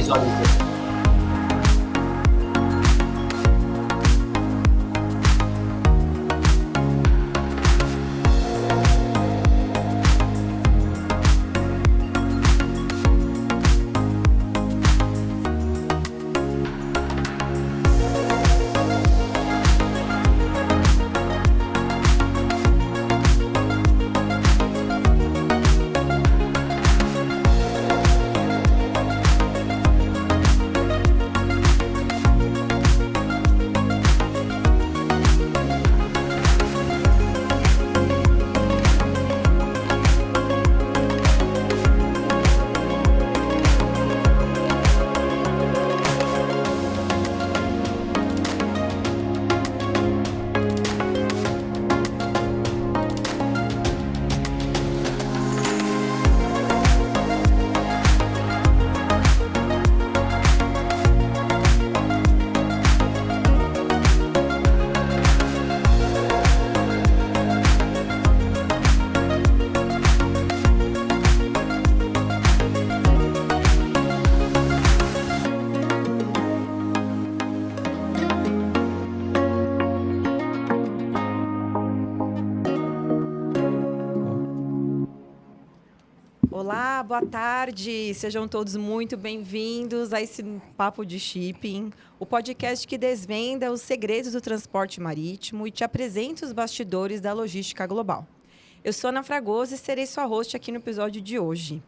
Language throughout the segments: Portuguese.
episódio. Olá, boa tarde. Sejam todos muito bem-vindos a esse Papo de Shipping, o podcast que desvenda os segredos do transporte marítimo e te apresenta os bastidores da logística global. Eu sou Ana Fragoso e serei sua host aqui no episódio de hoje.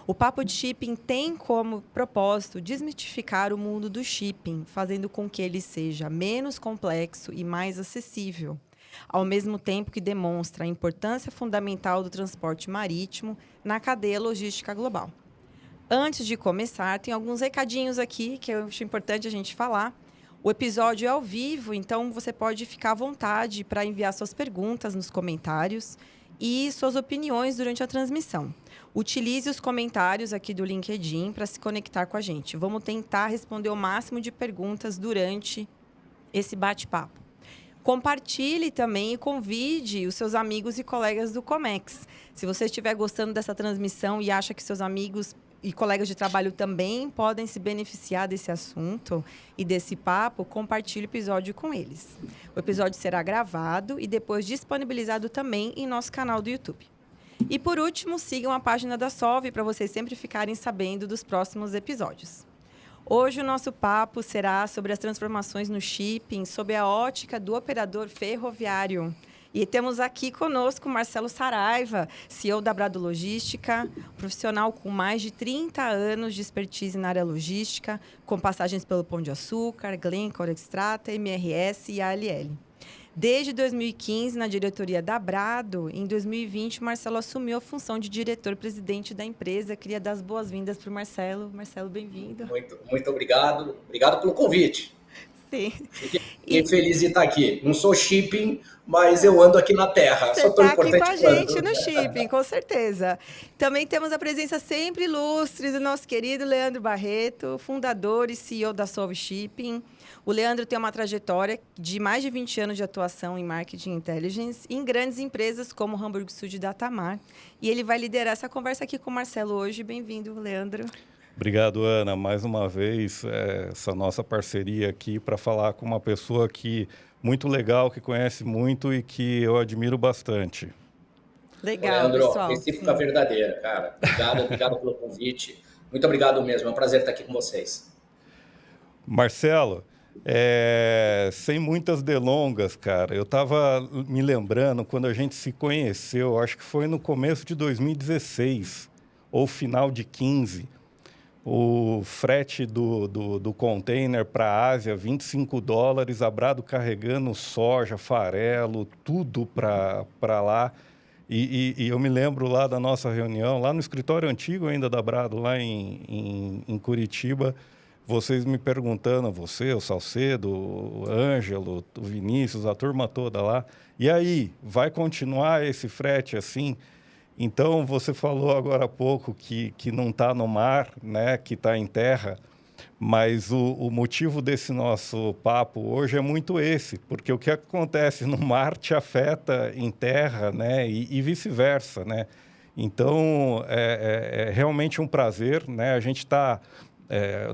O Papo de Shipping tem como propósito desmitificar o mundo do shipping, fazendo com que ele seja menos complexo e mais acessível, ao mesmo tempo que demonstra a importância fundamental do transporte marítimo na cadeia logística global. Antes de começar, tem alguns recadinhos aqui que eu acho importante a gente falar. O episódio é ao vivo, então você pode ficar à vontade para enviar suas perguntas nos comentários e suas opiniões durante a transmissão. Utilize os comentários aqui do LinkedIn para se conectar com a gente. Vamos tentar responder o máximo de perguntas durante esse bate-papo. Compartilhe também e convide os seus amigos e colegas do Comex. Se você estiver gostando dessa transmissão e acha que seus amigos e colegas de trabalho também podem se beneficiar desse assunto e desse papo, compartilhe o episódio com eles. O episódio será gravado e depois disponibilizado também em nosso canal do YouTube. E, por último, sigam a página da Solve para vocês sempre ficarem sabendo dos próximos episódios. Hoje o nosso papo será sobre as transformações no shipping, sob a ótica do operador ferroviário. E temos aqui conosco Marcelo Saraiva, CEO da Brado Logística, profissional com mais de 30 anos de expertise na área logística, com passagens pelo Pão de Açúcar, Glencore, Extrata, MRS e ALL. Desde 2015, na diretoria da Brado, em 2020, Marcelo assumiu a função de diretor-presidente da empresa. Queria dar as boas-vindas para o Marcelo. Marcelo, bem-vindo. Muito obrigado. Obrigado pelo convite. Sim. Fiquei feliz de estar aqui. Não sou shipping, mas eu ando aqui na terra. Você está aqui com a gente no shipping, com certeza. Também temos a presença sempre ilustre do nosso querido Leandro Barreto, fundador e CEO da Solve Shipping. O Leandro tem uma trajetória de mais de 20 anos de atuação em Marketing Intelligence em grandes empresas como Hamburg Süd e Datamar. E ele vai liderar essa conversa aqui com o Marcelo hoje. Bem-vindo, Leandro. Obrigado, Ana. Mais uma vez, essa nossa parceria aqui para falar com uma pessoa que muito legal, que conhece muito e que eu admiro bastante. Legal, Leandro, pessoal. Recíproca verdadeira, cara. Obrigado pelo convite. Muito obrigado mesmo. É um prazer estar aqui com vocês. Marcelo, sem muitas delongas, cara, eu estava me lembrando quando a gente se conheceu, acho que foi no começo de 2016 ou final de 15. O frete do container para a Ásia, $25, a Brado carregando soja, farelo, tudo para lá. E eu me lembro lá da nossa reunião, lá no escritório antigo ainda da Brado, lá em Curitiba, vocês me perguntando, você, o Salcedo, o Ângelo, o Vinícius, a turma toda lá, e aí, vai continuar esse frete assim? Então, você falou agora há pouco que não está no mar, né, que está em terra, mas o motivo desse nosso papo hoje é muito esse, porque o que acontece no mar te afeta em terra, né, e vice-versa, né? Então, é realmente um prazer, né? A gente está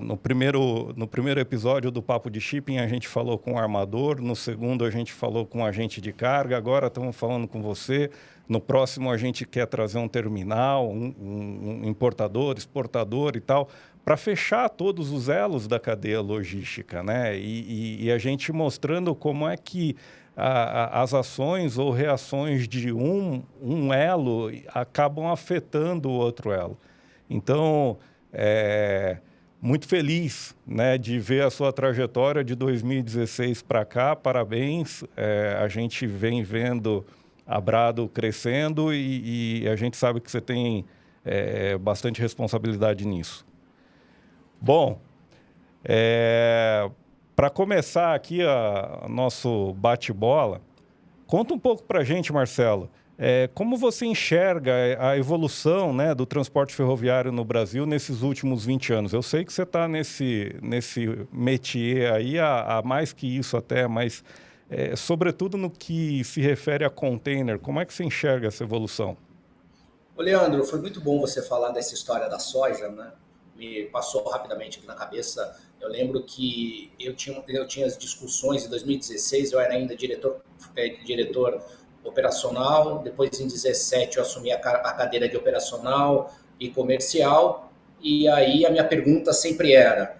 No primeiro episódio do Papo de Shipping, a gente falou com o armador, no segundo a gente falou com o agente de carga, agora estamos falando com você. No próximo a gente quer trazer um terminal, um importador, exportador e tal, para fechar todos os elos da cadeia logística, né? E a gente mostrando como é que as ações ou reações de um elo acabam afetando o outro elo. Então, muito feliz, né, de ver a sua trajetória de 2016 para cá, parabéns. A gente vem vendo a Brado crescendo e a gente sabe que você tem bastante responsabilidade nisso. Bom, para começar aqui nosso bate-bola, conta um pouco para a gente, Marcelo, como você enxerga a evolução, né, do transporte ferroviário no Brasil nesses últimos 20 anos? Eu sei que você está nesse métier aí há mais que isso até, mas sobretudo no que se refere a container, como é que você enxerga essa evolução? Ô, Leandro, foi muito bom você falar dessa história da soja, né? Me passou rapidamente aqui na cabeça. Eu lembro que eu tinha as discussões em 2016, eu era ainda diretor operacional, depois em 2017 eu assumi a cadeira de operacional e comercial, e aí a minha pergunta sempre era: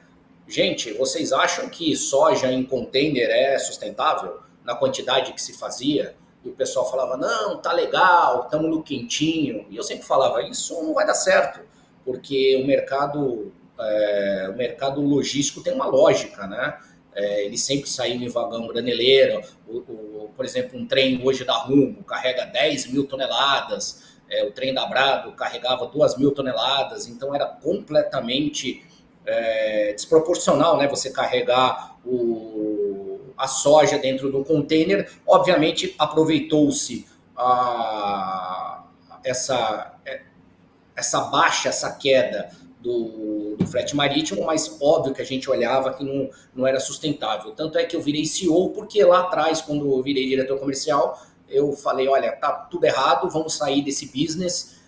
gente, vocês acham que soja em container é sustentável na quantidade que se fazia? E o pessoal falava: não, tá legal, estamos no quentinho. E eu sempre falava: isso não vai dar certo, porque o mercado logístico tem uma lógica, né? Ele sempre saiu em vagão graneleiro. Por exemplo, um trem hoje da Rumo carrega 10 mil toneladas, o trem da Brado carregava 2 mil toneladas, então era completamente desproporcional, né? Você carregar a soja dentro do container. Obviamente, aproveitou-se essa baixa, essa queda do frete marítimo, mas óbvio que a gente olhava que não era sustentável. Tanto é que eu virei CEO, porque lá atrás, quando eu virei diretor comercial, eu falei: olha, tá tudo errado, vamos sair desse business,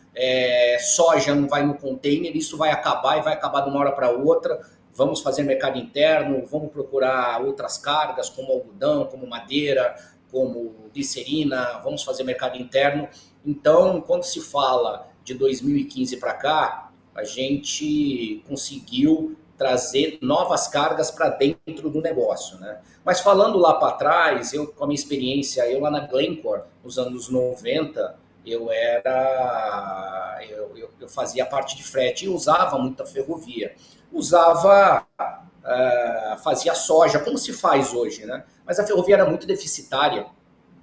soja não vai no container, isso vai acabar e vai acabar de uma hora para outra, vamos fazer mercado interno, vamos procurar outras cargas, como algodão, como madeira, como glicerina, vamos fazer mercado interno. Então, quando se fala de 2015 para cá, a gente conseguiu trazer novas cargas para dentro do negócio, né? Mas falando lá para trás, com a minha experiência, eu lá na Glencore, nos anos 90, eu fazia parte de frete e usava muita ferrovia. Fazia soja, como se faz hoje, né? Mas a ferrovia era muito deficitária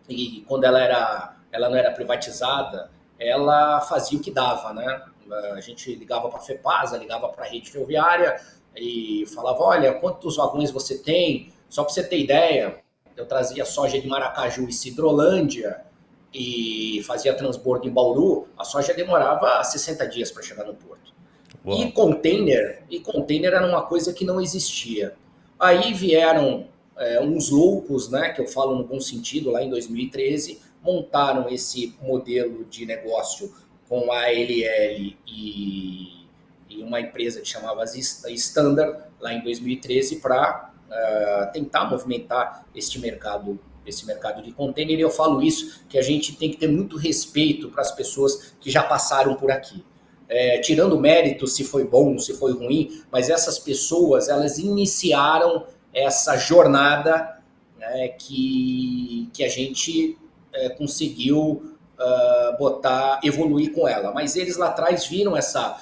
e quando ela não era privatizada, ela fazia o que dava, né? A gente ligava para a FEPASA, ligava para a rede ferroviária e falava: olha, quantos vagões você tem? Só para você ter ideia, eu trazia soja de Maracaju e Sidrolândia e fazia transbordo em Bauru, a soja demorava 60 dias para chegar no porto. Uau. E container era uma coisa que não existia. Aí vieram uns loucos, né, que eu falo no bom sentido, lá em 2013, montaram esse modelo de negócio com a ALL e uma empresa que chamava Standard, lá em 2013, para tentar movimentar este mercado de container. E eu falo isso, que a gente tem que ter muito respeito para as pessoas que já passaram por aqui. Tirando o mérito se foi bom, se foi ruim, mas essas pessoas, elas iniciaram essa jornada, né, que a gente conseguiu evoluir com ela. Mas eles lá atrás viram essa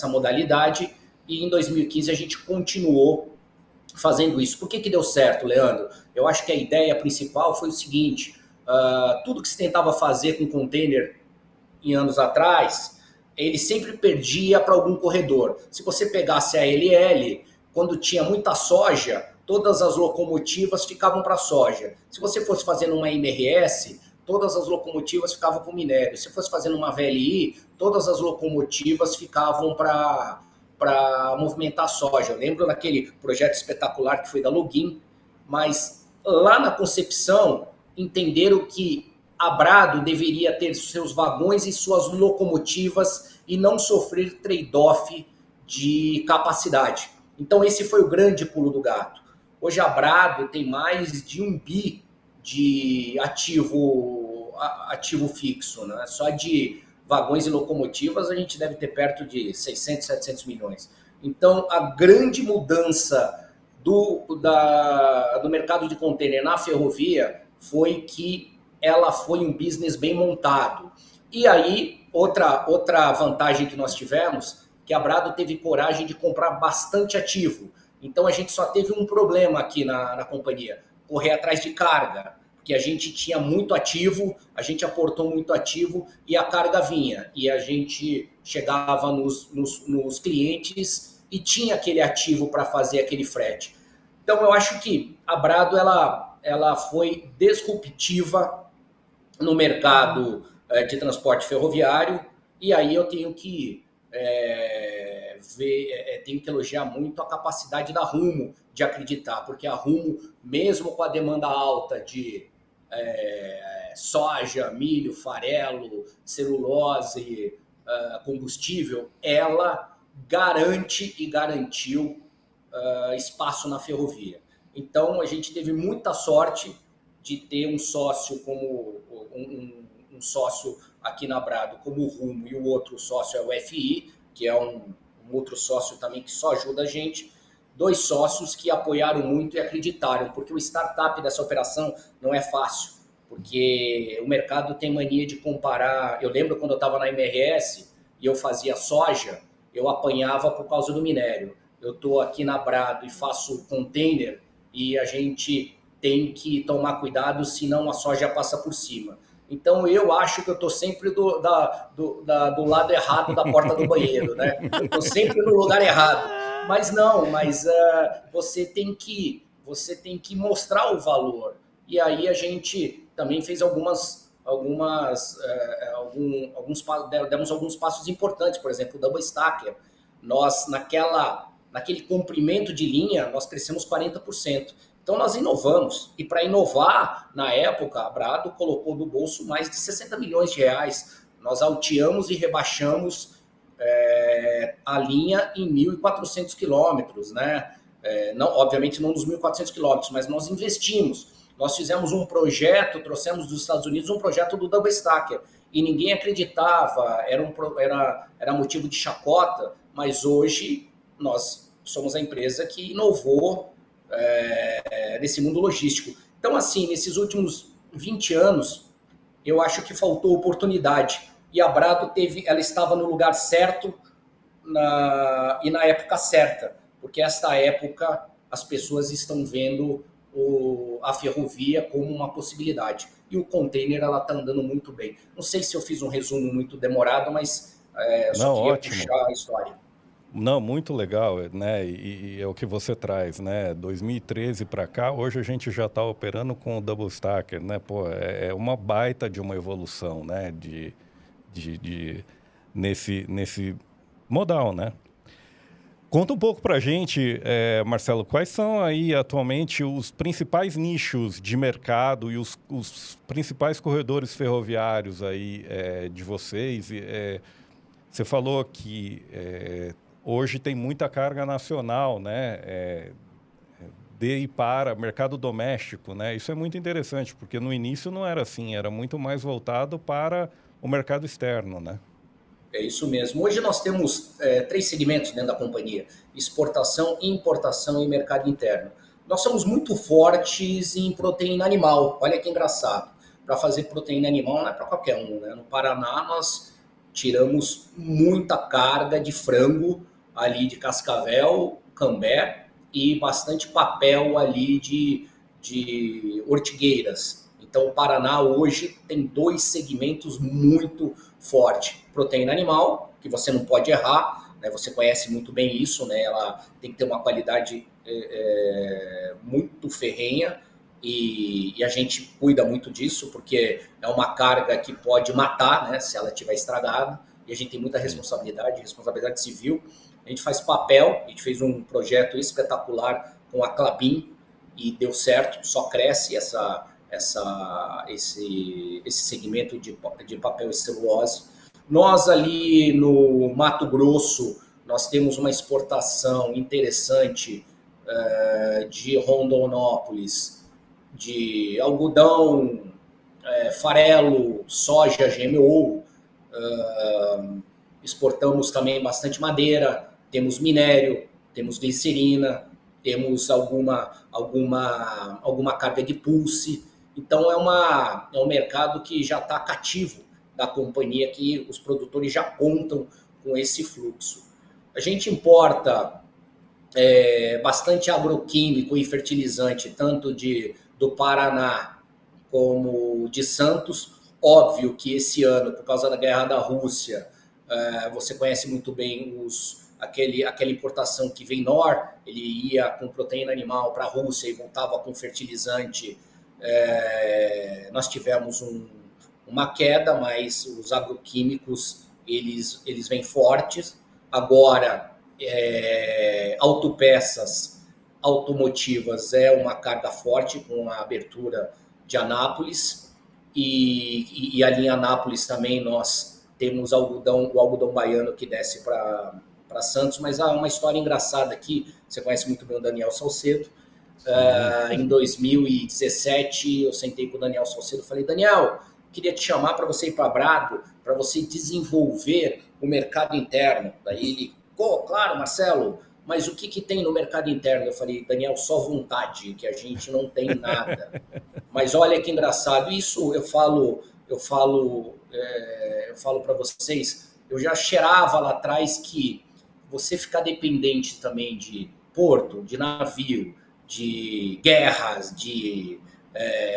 modalidade e em 2015 a gente continuou fazendo isso. Por que deu certo, Leandro? Eu acho que a ideia principal foi o seguinte: tudo que se tentava fazer com container em anos atrás, ele sempre perdia para algum corredor. Se você pegasse a LL, quando tinha muita soja, todas as locomotivas ficavam para soja. Se você fosse fazendo uma MRS, todas as locomotivas ficavam para o minério. Se fosse fazendo uma VLI, todas as locomotivas ficavam para movimentar soja. Eu lembro daquele projeto espetacular que foi da Login, mas lá na concepção entenderam que a Brado deveria ter seus vagões e suas locomotivas e não sofrer trade-off de capacidade. Então, esse foi o grande pulo do gato. Hoje, a Brado tem mais de 1 bi de ativo fixo, né? Só de vagões e locomotivas, a gente deve ter perto de 600, 700 milhões. Então, a grande mudança do mercado de container na ferrovia foi que ela foi um business bem montado. E aí, outra vantagem que nós tivemos, que a Brado teve coragem de comprar bastante ativo. Então, a gente só teve um problema aqui na companhia, correr atrás de carga, porque a gente tinha muito ativo, a gente aportou muito ativo e a carga vinha. E a gente chegava nos clientes e tinha aquele ativo para fazer aquele frete. Então, eu acho que a Brado ela foi disruptiva no mercado de transporte ferroviário, e aí eu tenho que tenho que elogiar muito a capacidade da Rumo de acreditar, porque a Rumo, mesmo com a demanda alta de soja, milho, farelo, celulose, combustível, ela garante e garantiu espaço na ferrovia. Então, a gente teve muita sorte de ter um sócio como um sócio aqui na Brado como o Rumo, e o outro sócio é o FI, que é um outro sócio também que só ajuda a gente. 2 sócios que apoiaram muito e acreditaram, porque o startup dessa operação não é fácil, porque o mercado tem mania de comparar. Eu lembro quando eu estava na MRS e eu fazia soja, eu apanhava por causa do minério. Eu estou aqui na Brado e faço container e a gente tem que tomar cuidado, senão a soja passa por cima. Então, eu acho que eu estou sempre do lado errado da porta do banheiro, né? Eu estou sempre no lugar errado. Mas não, você tem que mostrar o valor. E aí a gente também fez demos alguns passos importantes. Por exemplo, o Double Stacker. Nós, naquele comprimento de linha, nós crescemos 40%. Então, nós inovamos. E para inovar, na época, a Brado colocou no bolso mais de 60 milhões de reais. Nós alteamos e rebaixamos a linha em 1.400 quilômetros, né? Obviamente não nos 1.400 quilômetros, mas nós investimos. Nós fizemos um projeto, trouxemos dos Estados Unidos um projeto do Double Stacker. E ninguém acreditava, era motivo de chacota, mas hoje nós somos a empresa que inovou nesse mundo logístico. Então, assim, nesses últimos 20 anos, eu acho que faltou oportunidade. E a Brado ela estava no lugar certo e na época certa, porque esta época as pessoas estão vendo a ferrovia como uma possibilidade. E o container, ela está andando muito bem. Não sei se eu fiz um resumo muito demorado, mas só queria puxar a história. Não, muito legal, né? E é o que você traz, né? 2013 para cá, hoje a gente já está operando com o Double Stacker, né? Pô, é uma baita de uma evolução, né? Nesse modal, né? Conta um pouco para a gente, Marcelo, quais são aí atualmente os principais nichos de mercado e os principais corredores ferroviários aí de vocês? Você falou que hoje tem muita carga nacional, né? De e para mercado doméstico, né? Isso é muito interessante, porque no início não era assim, era muito mais voltado para o mercado externo, né? É isso mesmo. Hoje nós temos 3 segmentos dentro da companhia: exportação, importação e mercado interno. Nós somos muito fortes em proteína animal. Olha que engraçado. Para fazer proteína animal não é para qualquer um, né? No Paraná nós tiramos muita carga de frango ali de Cascavel, Cambé, e bastante papel ali de ortigueiras. Então, o Paraná hoje tem 2 segmentos muito fortes. Proteína animal, que você não pode errar, né? Você conhece muito bem isso, né? Ela tem que ter uma qualidade muito ferrenha, e a gente cuida muito disso, porque é uma carga que pode matar, né? Se ela estiver estragada, e a gente tem muita responsabilidade civil. A gente faz papel, a gente fez um projeto espetacular com a Klabin e deu certo, só cresce esse segmento de papel e celulose. Nós ali no Mato Grosso, nós temos uma exportação interessante de Rondonópolis, de algodão, farelo, soja, GMO, exportamos também bastante madeira, temos minério, temos glicerina, temos alguma carga de pulse. Então, é um mercado que já está cativo da companhia, que os produtores já contam com esse fluxo. A gente importa bastante agroquímico e fertilizante, tanto do Paraná como de Santos. Óbvio que esse ano, por causa da guerra da Rússia, você conhece muito bem aquela importação que vem ele ia com proteína animal para a Rússia e voltava com fertilizante. Nós tivemos uma queda, mas os agroquímicos eles vêm fortes. Agora, autopeças automotivas é uma carga forte com a abertura de Anápolis, e ali em Anápolis também nós temos o algodão baiano que desce para Santos, mas há uma história engraçada aqui, você conhece muito bem o Daniel Salcedo. Em 2017 eu sentei com o Daniel Salcedo e falei: Daniel, queria te chamar para você ir para Brado, para você desenvolver o mercado interno. Daí ele: claro, Marcelo, mas o que tem no mercado interno? Eu falei: Daniel, só vontade, que a gente não tem nada. Mas olha que engraçado, isso eu falo para vocês, eu já cheirava lá atrás que você ficar dependente também de porto, de navio, de guerras, de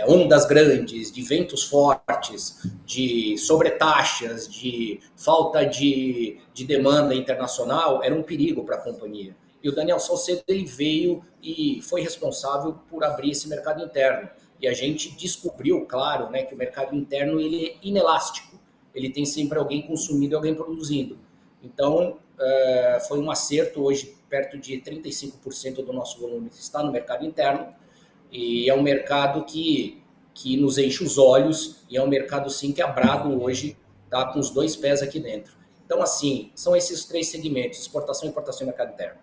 ondas grandes, de ventos fortes, de sobretaxas, de falta de demanda internacional, era um perigo para a companhia. E o Daniel Salcedo, ele veio e foi responsável por abrir esse mercado interno. E a gente descobriu, claro, né, que o mercado interno ele é inelástico. Ele tem sempre alguém consumindo e alguém produzindo. Então, foi um acerto. Hoje, perto de 35% do nosso volume está no mercado interno. E é um mercado que nos enche os olhos. E é um mercado, sim, que a Brado hoje está com os 2 pés aqui dentro. Então, assim, são esses 3 segmentos: exportação, importação e mercado interno.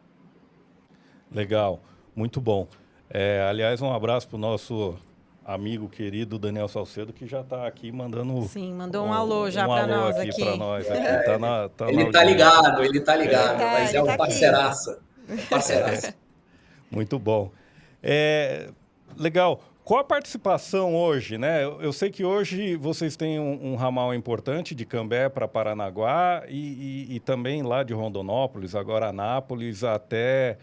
Legal, muito bom. Aliás, um abraço para o nosso amigo querido Daniel Salcedo, que já está aqui mandando... Sim, mandou um alô já para nós aqui. Ele está ligado, mas é um parceiraço. Muito bom. Legal. Qual a participação hoje, né? Eu sei que hoje vocês têm um ramal importante de Cambé para Paranaguá e também lá de Rondonópolis, agora Anápolis até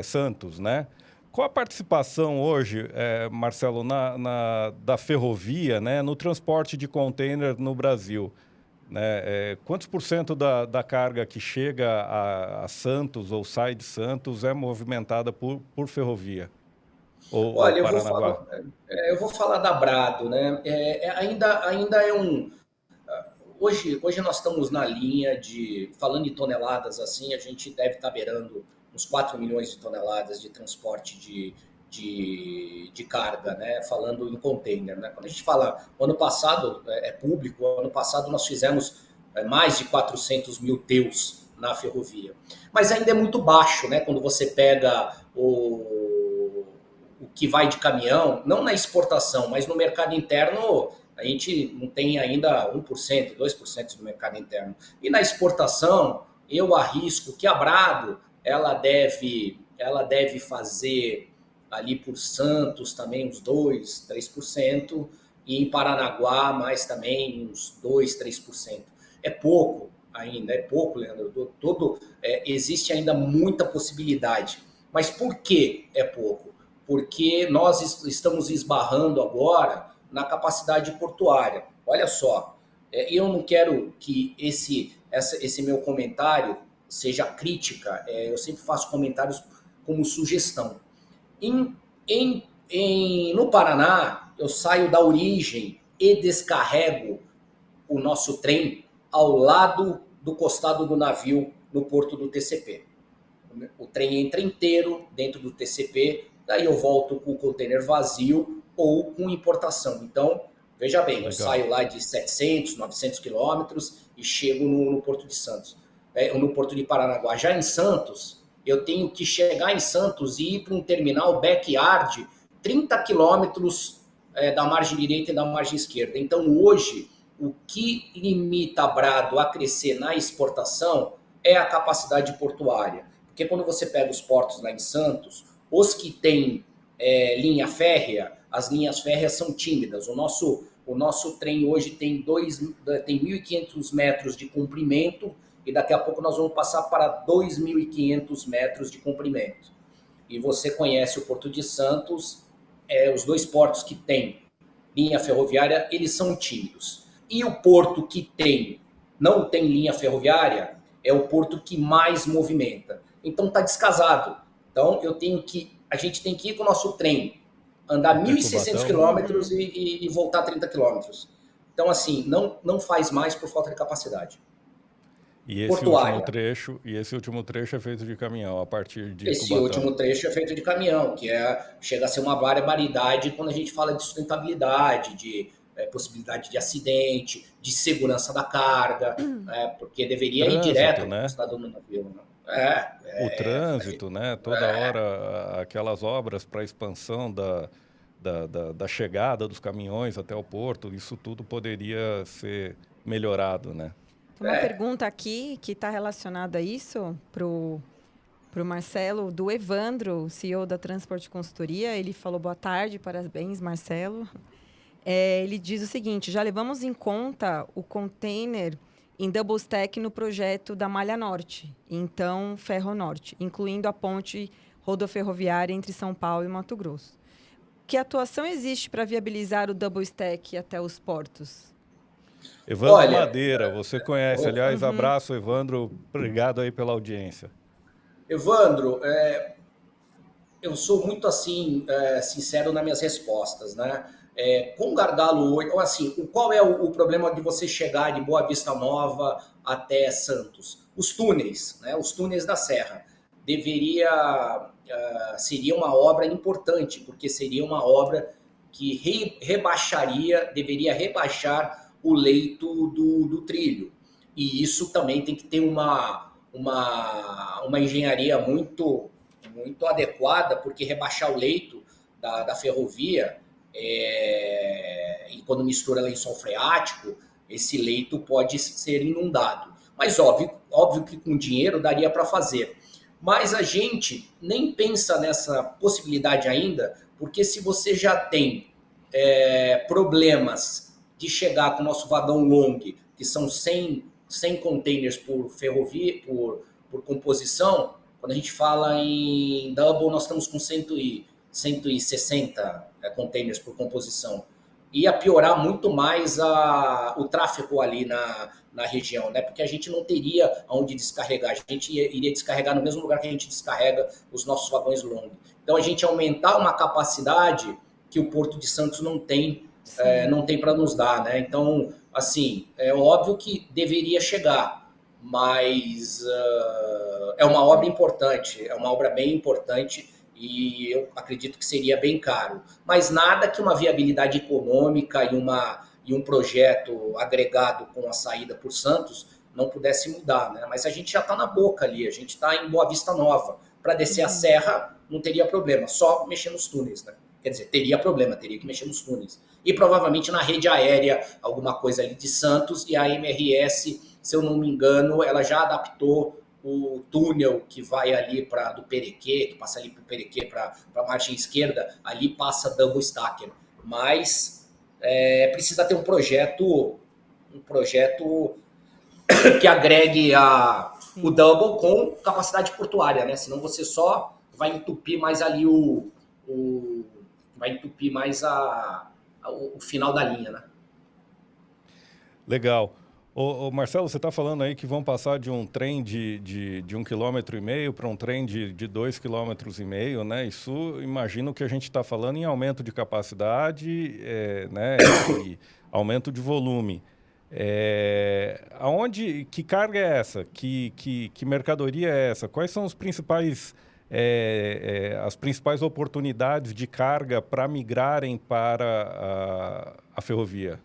Santos, né? Qual a participação hoje, Marcelo, da ferrovia, né, no transporte de container no Brasil? Né? Quantos por cento da carga que chega a Santos ou sai de Santos é movimentada por ferrovia? Olha, eu vou falar da Brado, né? Ainda é um... Hoje nós estamos na linha de... Falando em toneladas, assim, a gente deve estar beirando uns 4 milhões de toneladas de transporte de carga, né? Falando em container, né? Quando a gente fala, o ano passado, é público, o ano passado nós fizemos mais de 400 mil TEUs na ferrovia. Mas ainda é muito baixo, né? Quando você pega o que vai de caminhão, não na exportação, mas no mercado interno, a gente não tem ainda 1%, 2% do mercado interno. E na exportação, eu arrisco que a Brado ela deve fazer ali por Santos também uns 2%, 3%, e em Paranaguá mais também uns 2%, 3%. É pouco ainda, Leandro. Existe ainda muita possibilidade. Mas por que é pouco? Porque nós estamos esbarrando agora na capacidade portuária. Olha só, eu não quero que esse meu comentário seja crítica, eu sempre faço comentários como sugestão. No Paraná, eu saio da origem e descarrego o nosso trem ao lado do costado do navio no porto do TCP. O trem entra inteiro dentro do TCP, daí eu volto com o container vazio ou com importação. Então, veja bem, eu saio lá de 700, 900 quilômetros e chego no Porto de Santos. no Porto de Paranaguá. Já em Santos, eu tenho que chegar em Santos e ir para um terminal backyard 30 quilômetros da margem direita e da margem esquerda. Então, hoje, o que limita a Brado a crescer na exportação é a capacidade portuária. Porque quando você pega os portos lá em Santos, os que têm linha férrea, as linhas férreas são tímidas. O nosso trem hoje tem 1.500 metros de comprimento e daqui a pouco nós vamos passar para 2.500 metros de comprimento. E você conhece o Porto de Santos, os dois portos que têm linha ferroviária, eles são tímidos. E o porto que não tem linha ferroviária é o porto que mais movimenta. Então está descasado. Então a gente tem que ir com o nosso trem, andar 1.600 quilômetros e voltar 30 quilômetros. Então, assim, não faz mais por falta de capacidade. E esse último trecho é feito de caminhão, a partir de Esse Cubatão. último trecho é feito de caminhão, que chega a ser uma barbaridade quando a gente fala de sustentabilidade, de possibilidade de acidente, de segurança da carga, porque deveria ir direto né? no estado do navio. Né? O trânsito, né? Toda hora aquelas obras para expansão da chegada dos caminhões até o porto, isso tudo poderia ser melhorado, né? Uma pergunta aqui que está relacionada a isso pro Marcelo, do Evandro, CEO da Transporte Consultoria. Ele falou boa tarde, parabéns, Marcelo. Ele diz o seguinte: já levamos em conta o container em double stack no projeto da Malha Norte, então Ferronorte, incluindo a ponte rodoferroviária entre São Paulo e Mato Grosso. Que atuação existe para viabilizar o double stack até os portos? Evandro Madeira, você conhece. Aliás, abraço, Evandro. Obrigado aí pela audiência. Evandro, eu sou muito assim sincero nas minhas respostas, né? Com o Gargalo 8, assim, qual é o problema de você chegar de Boa Vista Nova até Santos? Os túneis, né? Os túneis da Serra. Seria uma obra importante, porque seria uma obra que deveria rebaixar o leito do trilho. E isso também tem que ter uma engenharia muito, muito adequada, porque rebaixar o leito da ferrovia, e quando mistura lençol freático, esse leito pode ser inundado. Mas óbvio que com dinheiro daria para fazer. Mas a gente nem pensa nessa possibilidade ainda, porque se você já tem problemas de chegar com o nosso vagão long, que são 100 containers por ferrovia, por composição, quando a gente fala em double, nós estamos com 160 containers por composição. Ia piorar muito mais o tráfego ali na região, né? Porque a gente não teria onde descarregar, a gente iria descarregar no mesmo lugar que a gente descarrega os nossos vagões long. Então, a gente aumentar uma capacidade que o Porto de Santos não tem para nos dar, né? Então, assim, é óbvio que deveria chegar, mas é uma obra importante, é uma obra bem importante e eu acredito que seria bem caro. Mas nada que uma viabilidade econômica e um projeto agregado com a saída por Santos não pudesse mudar, né? Mas a gente já está na boca ali, a gente está em Boa Vista Nova. Para descer a serra não teria problema, só mexer nos túneis, né? Quer dizer, teria problema, teria que mexer nos túneis. E provavelmente na rede aérea, alguma coisa ali de Santos, e a MRS, se eu não me engano, ela já adaptou o túnel que vai ali do Perequê, que passa ali para o Perequê, para a margem esquerda, ali passa double stacker. Mas precisa ter um projeto que agregue o double com capacidade portuária, né? Senão você só vai entupir mais ali vai entupir mais o final da linha, né? Legal. Ô Marcelo, você está falando aí que vão passar de um trem de 1,5 km para um trem de 2,5 km, né? Isso, imagino que a gente está falando em aumento de capacidade, né? E aumento de volume. Que carga é essa? Que mercadoria é essa? Quais são os principais... as principais oportunidades de carga para migrarem para a ferrovia?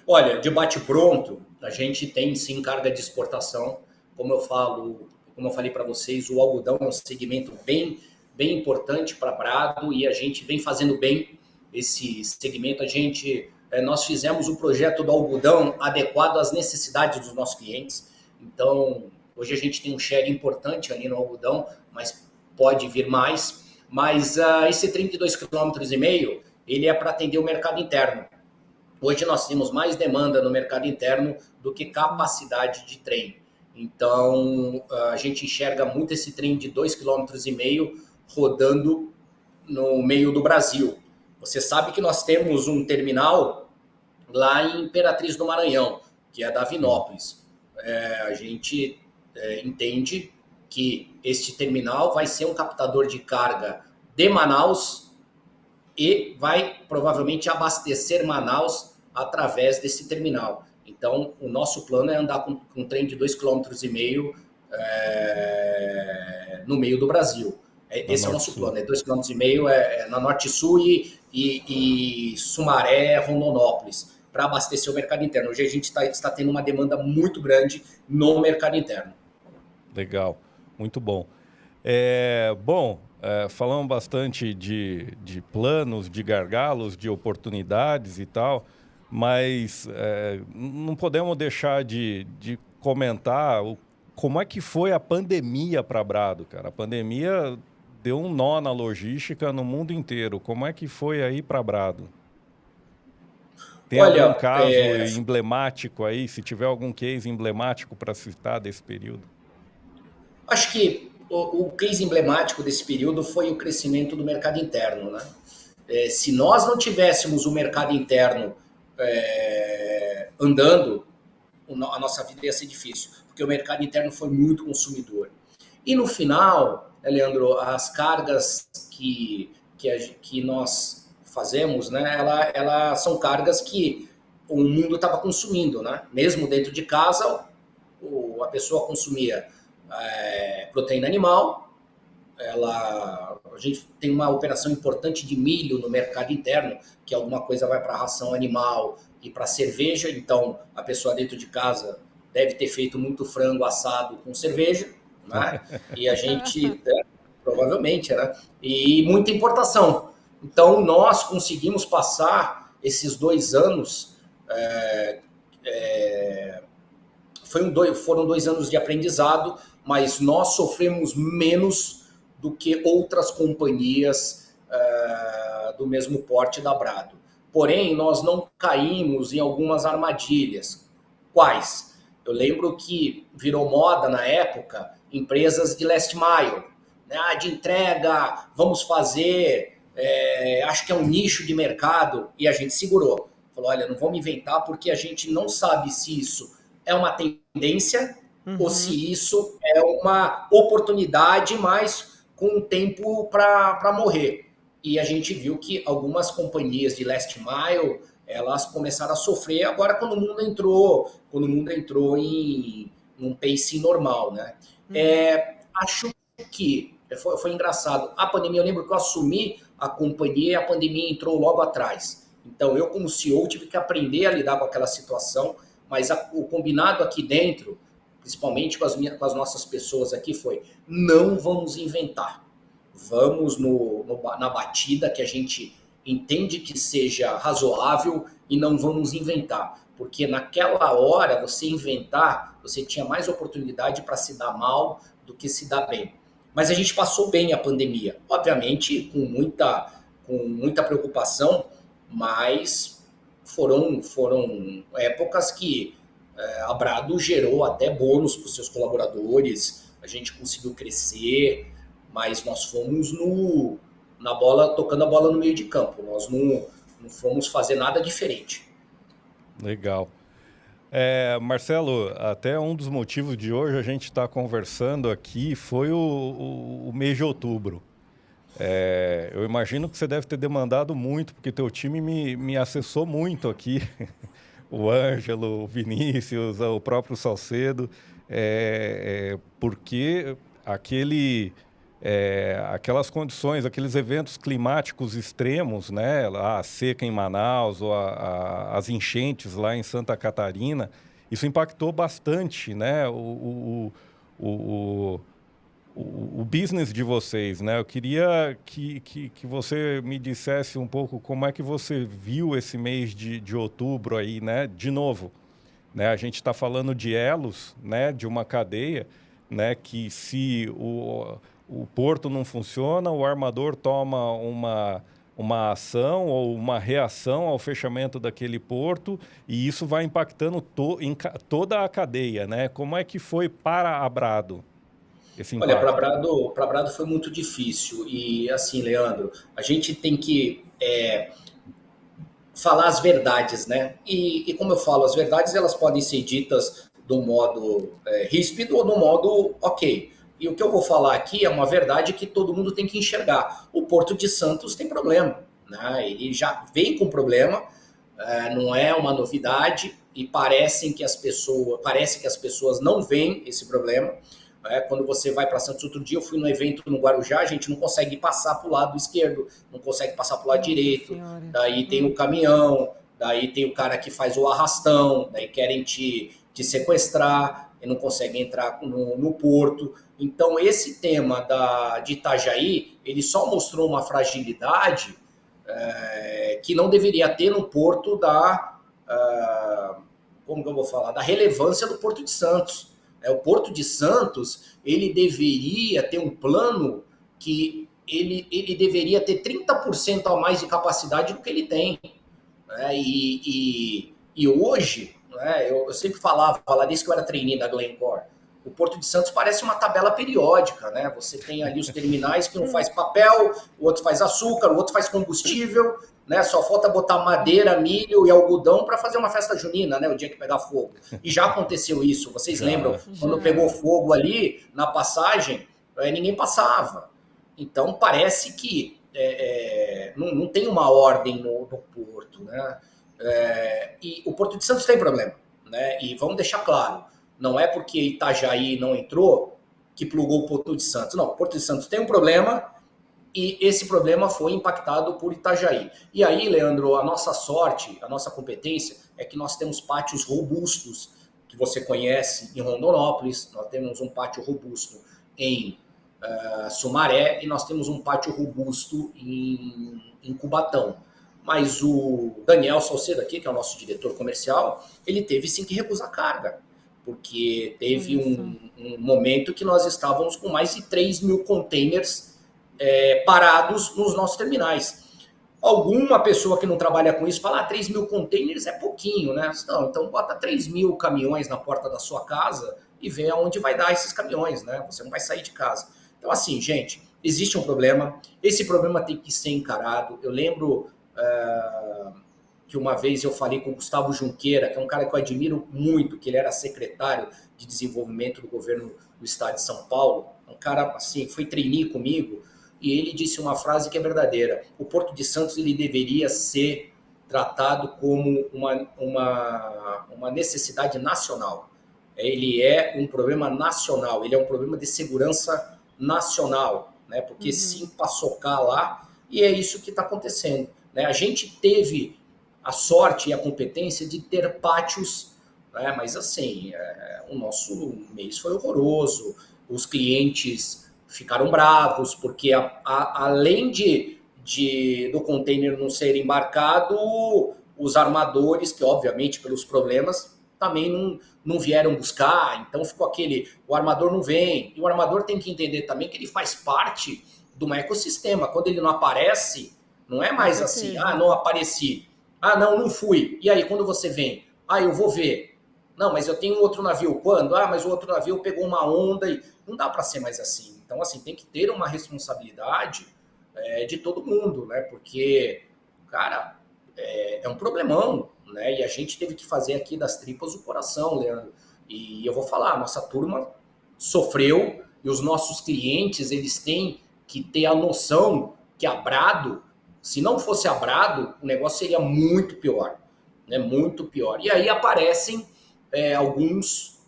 Olha, de bate-pronto, a gente tem sim carga de exportação, como eu falei para vocês, o algodão é um segmento bem importante para Brado e a gente vem fazendo bem esse segmento. Nós fizemos o projeto do algodão adequado às necessidades dos nossos clientes. Então, hoje a gente tem um share importante ali no algodão, mas pode vir mais. Mas esse 32,5 km, ele é para atender o mercado interno. Hoje nós temos mais demanda no mercado interno do que capacidade de trem. Então, a gente enxerga muito esse trem de 2,5 km rodando no meio do Brasil. Você sabe que nós temos um terminal lá em Imperatriz do Maranhão, que é da Vinópolis. A gente entende que este terminal vai ser um captador de carga de Manaus e vai provavelmente abastecer Manaus através desse terminal. Então, o nosso plano é andar com um trem de 2,5 km no meio do Brasil. Esse é o nosso plano, 2,5 km na Norte-Sul e Sumaré, Rondonópolis, para abastecer o mercado interno. Hoje a gente está tendo uma demanda muito grande no mercado interno. Legal, muito bom. Falamos bastante de planos, de gargalos, de oportunidades e tal, mas não podemos deixar de comentar como é que foi a pandemia para Brado, cara. A pandemia deu um nó na logística no mundo inteiro. Como é que foi aí para Brado? Tem algum caso emblemático aí? Se tiver algum case emblemático para citar desse período? Acho que o case emblemático desse período foi o crescimento do mercado interno, né? Se nós não tivéssemos o mercado interno andando, a nossa vida ia ser difícil, porque o mercado interno foi muito consumidor. E no final, Leandro, as cargas que nós fazemos, né, elas são cargas que o mundo estava consumindo, né? Mesmo dentro de casa, a pessoa consumia proteína animal. A gente tem uma operação importante de milho no mercado interno, que alguma coisa vai para a ração animal e para cerveja. Então, a pessoa dentro de casa deve ter feito muito frango assado com cerveja, né? E a gente, provavelmente, né? E muita importação. Então, nós conseguimos passar esses 2 anos, foram 2 anos de aprendizado, mas nós sofremos menos do que outras companhias do mesmo porte da Brado. Porém, nós não caímos em algumas armadilhas. Quais? Eu lembro que virou moda na época empresas de last mile, né? De entrega, vamos fazer, acho que é um nicho de mercado, e a gente segurou. Falou, olha, não vamos inventar porque a gente não sabe se isso é uma tendência ou se isso é uma oportunidade, mas com um tempo para morrer. E a gente viu que algumas companhias de last mile, elas começaram a sofrer agora quando o mundo entrou em um pace normal, né? Acho que foi engraçado. A pandemia, eu lembro que eu assumi a companhia e a pandemia entrou logo atrás. Então, eu como CEO tive que aprender a lidar com aquela situação, mas o combinado aqui dentro, principalmente com as nossas pessoas aqui, foi: não vamos inventar. Vamos na batida que a gente entende que seja razoável e não vamos inventar. Porque naquela hora, você inventar, você tinha mais oportunidade para se dar mal do que se dar bem. Mas a gente passou bem a pandemia. Obviamente, com muita preocupação, mas foram épocas que a Brado gerou até bônus para os seus colaboradores, a gente conseguiu crescer, mas nós fomos tocando a bola no meio de campo, nós não fomos fazer nada diferente. Legal. Marcelo, até um dos motivos de hoje a gente estar conversando aqui foi o mês de outubro. Eu imagino que você deve ter demandado muito, porque teu time me acessou muito aqui. O Ângelo, o Vinícius, o próprio Salcedo, porque aquelas condições, aqueles eventos climáticos extremos, né, a seca em Manaus ou as enchentes lá em Santa Catarina, isso impactou bastante, né, o, o business de vocês, né? Eu queria que você me dissesse um pouco como é que você viu esse mês de outubro aí, né? De novo, né? A gente está falando de elos, né? De uma cadeia, né? Que se o porto não funciona, o armador toma uma ação ou uma reação ao fechamento daquele porto e isso vai impactando toda a cadeia, né? Como é que foi para a Brado esse Olha, impacto? para Brado foi muito difícil. E assim, Leandro, a gente tem que falar as verdades, né? E como eu falo, as verdades elas podem ser ditas do modo ríspido ou do modo ok. E o que eu vou falar aqui é uma verdade que todo mundo tem que enxergar. O Porto de Santos tem problema, né? Ele já vem com problema, não é uma novidade e parece que as pessoas não veem esse problema. Quando você vai para Santos, outro dia eu fui num evento no Guarujá, a gente não consegue passar para o lado esquerdo, não consegue passar para o lado direito, Senhora. daí tem o caminhão, daí tem o cara que faz o arrastão, daí querem te sequestrar e não conseguem entrar no porto. Então esse tema de Itajaí, ele só mostrou uma fragilidade que não deveria ter no porto como que eu vou falar, da relevância do Porto de Santos. O Porto de Santos, ele deveria ter um plano que ele deveria ter 30% a mais de capacidade do que ele tem. Né? E hoje, né, eu sempre falava lá desde que eu era trainee da Glencore, o Porto de Santos parece uma tabela periódica, né? Você tem ali os terminais que um faz papel, o outro faz açúcar, o outro faz combustível, né? Só falta botar madeira, milho e algodão para fazer uma festa junina, né? O dia que pegar fogo. E já aconteceu isso, vocês lembram? Quando pegou fogo ali na passagem, ninguém passava. Então parece que não tem uma ordem no porto, né? E o Porto de Santos tem problema, né? E vamos deixar claro, não é porque Itajaí não entrou que plugou o Porto de Santos. Não, o Porto de Santos tem um problema e esse problema foi impactado por Itajaí. E aí, Leandro, a nossa sorte, a nossa competência é que nós temos pátios robustos, que você conhece em Rondonópolis, nós temos um pátio robusto em Sumaré e nós temos um pátio robusto em Cubatão. Mas o Daniel Salcedo aqui, que é o nosso diretor comercial, ele teve sim que recusar carga, porque teve um momento que nós estávamos com mais de 3 mil containers parados nos nossos terminais. Alguma pessoa que não trabalha com isso fala, 3 mil containers é pouquinho, né? Não, então bota 3 mil caminhões na porta da sua casa e vê aonde vai dar esses caminhões, né? Você não vai sair de casa. Então, assim, gente, existe um problema, esse problema tem que ser encarado. Eu lembro que uma vez eu falei com o Gustavo Junqueira, que é um cara que eu admiro muito, que ele era secretário de desenvolvimento do governo do estado de São Paulo, um cara, assim, foi trainee comigo, e ele disse uma frase que é verdadeira: o Porto de Santos ele deveria ser tratado como uma necessidade nacional. Ele é um problema nacional, ele é um problema de segurança nacional, né? Porque se empaçocar lá, e é isso que está acontecendo. Né? A gente teve a sorte e a competência de ter pátios, né? Mas assim, o nosso mês foi horroroso, os clientes ficaram bravos, porque além do container não ser embarcado, os armadores, que obviamente pelos problemas, também não vieram buscar, então ficou o armador não vem, e o armador tem que entender também que ele faz parte de um ecossistema, quando ele não aparece, não é mais assim, não apareci, não fui, e aí quando você vem, eu vou ver, não, mas eu tenho outro navio, quando? Mas o outro navio pegou uma onda, e não dá para ser mais assim, então assim, tem que ter uma responsabilidade de todo mundo, né, porque, cara, é um problemão, né, e a gente teve que fazer aqui das tripas o coração, Leandro, e eu vou falar, a nossa turma sofreu, e os nossos clientes, eles têm que ter a noção que a Brado, se não fosse a Brado, o negócio seria muito pior, né? Muito pior. E aí aparecem alguns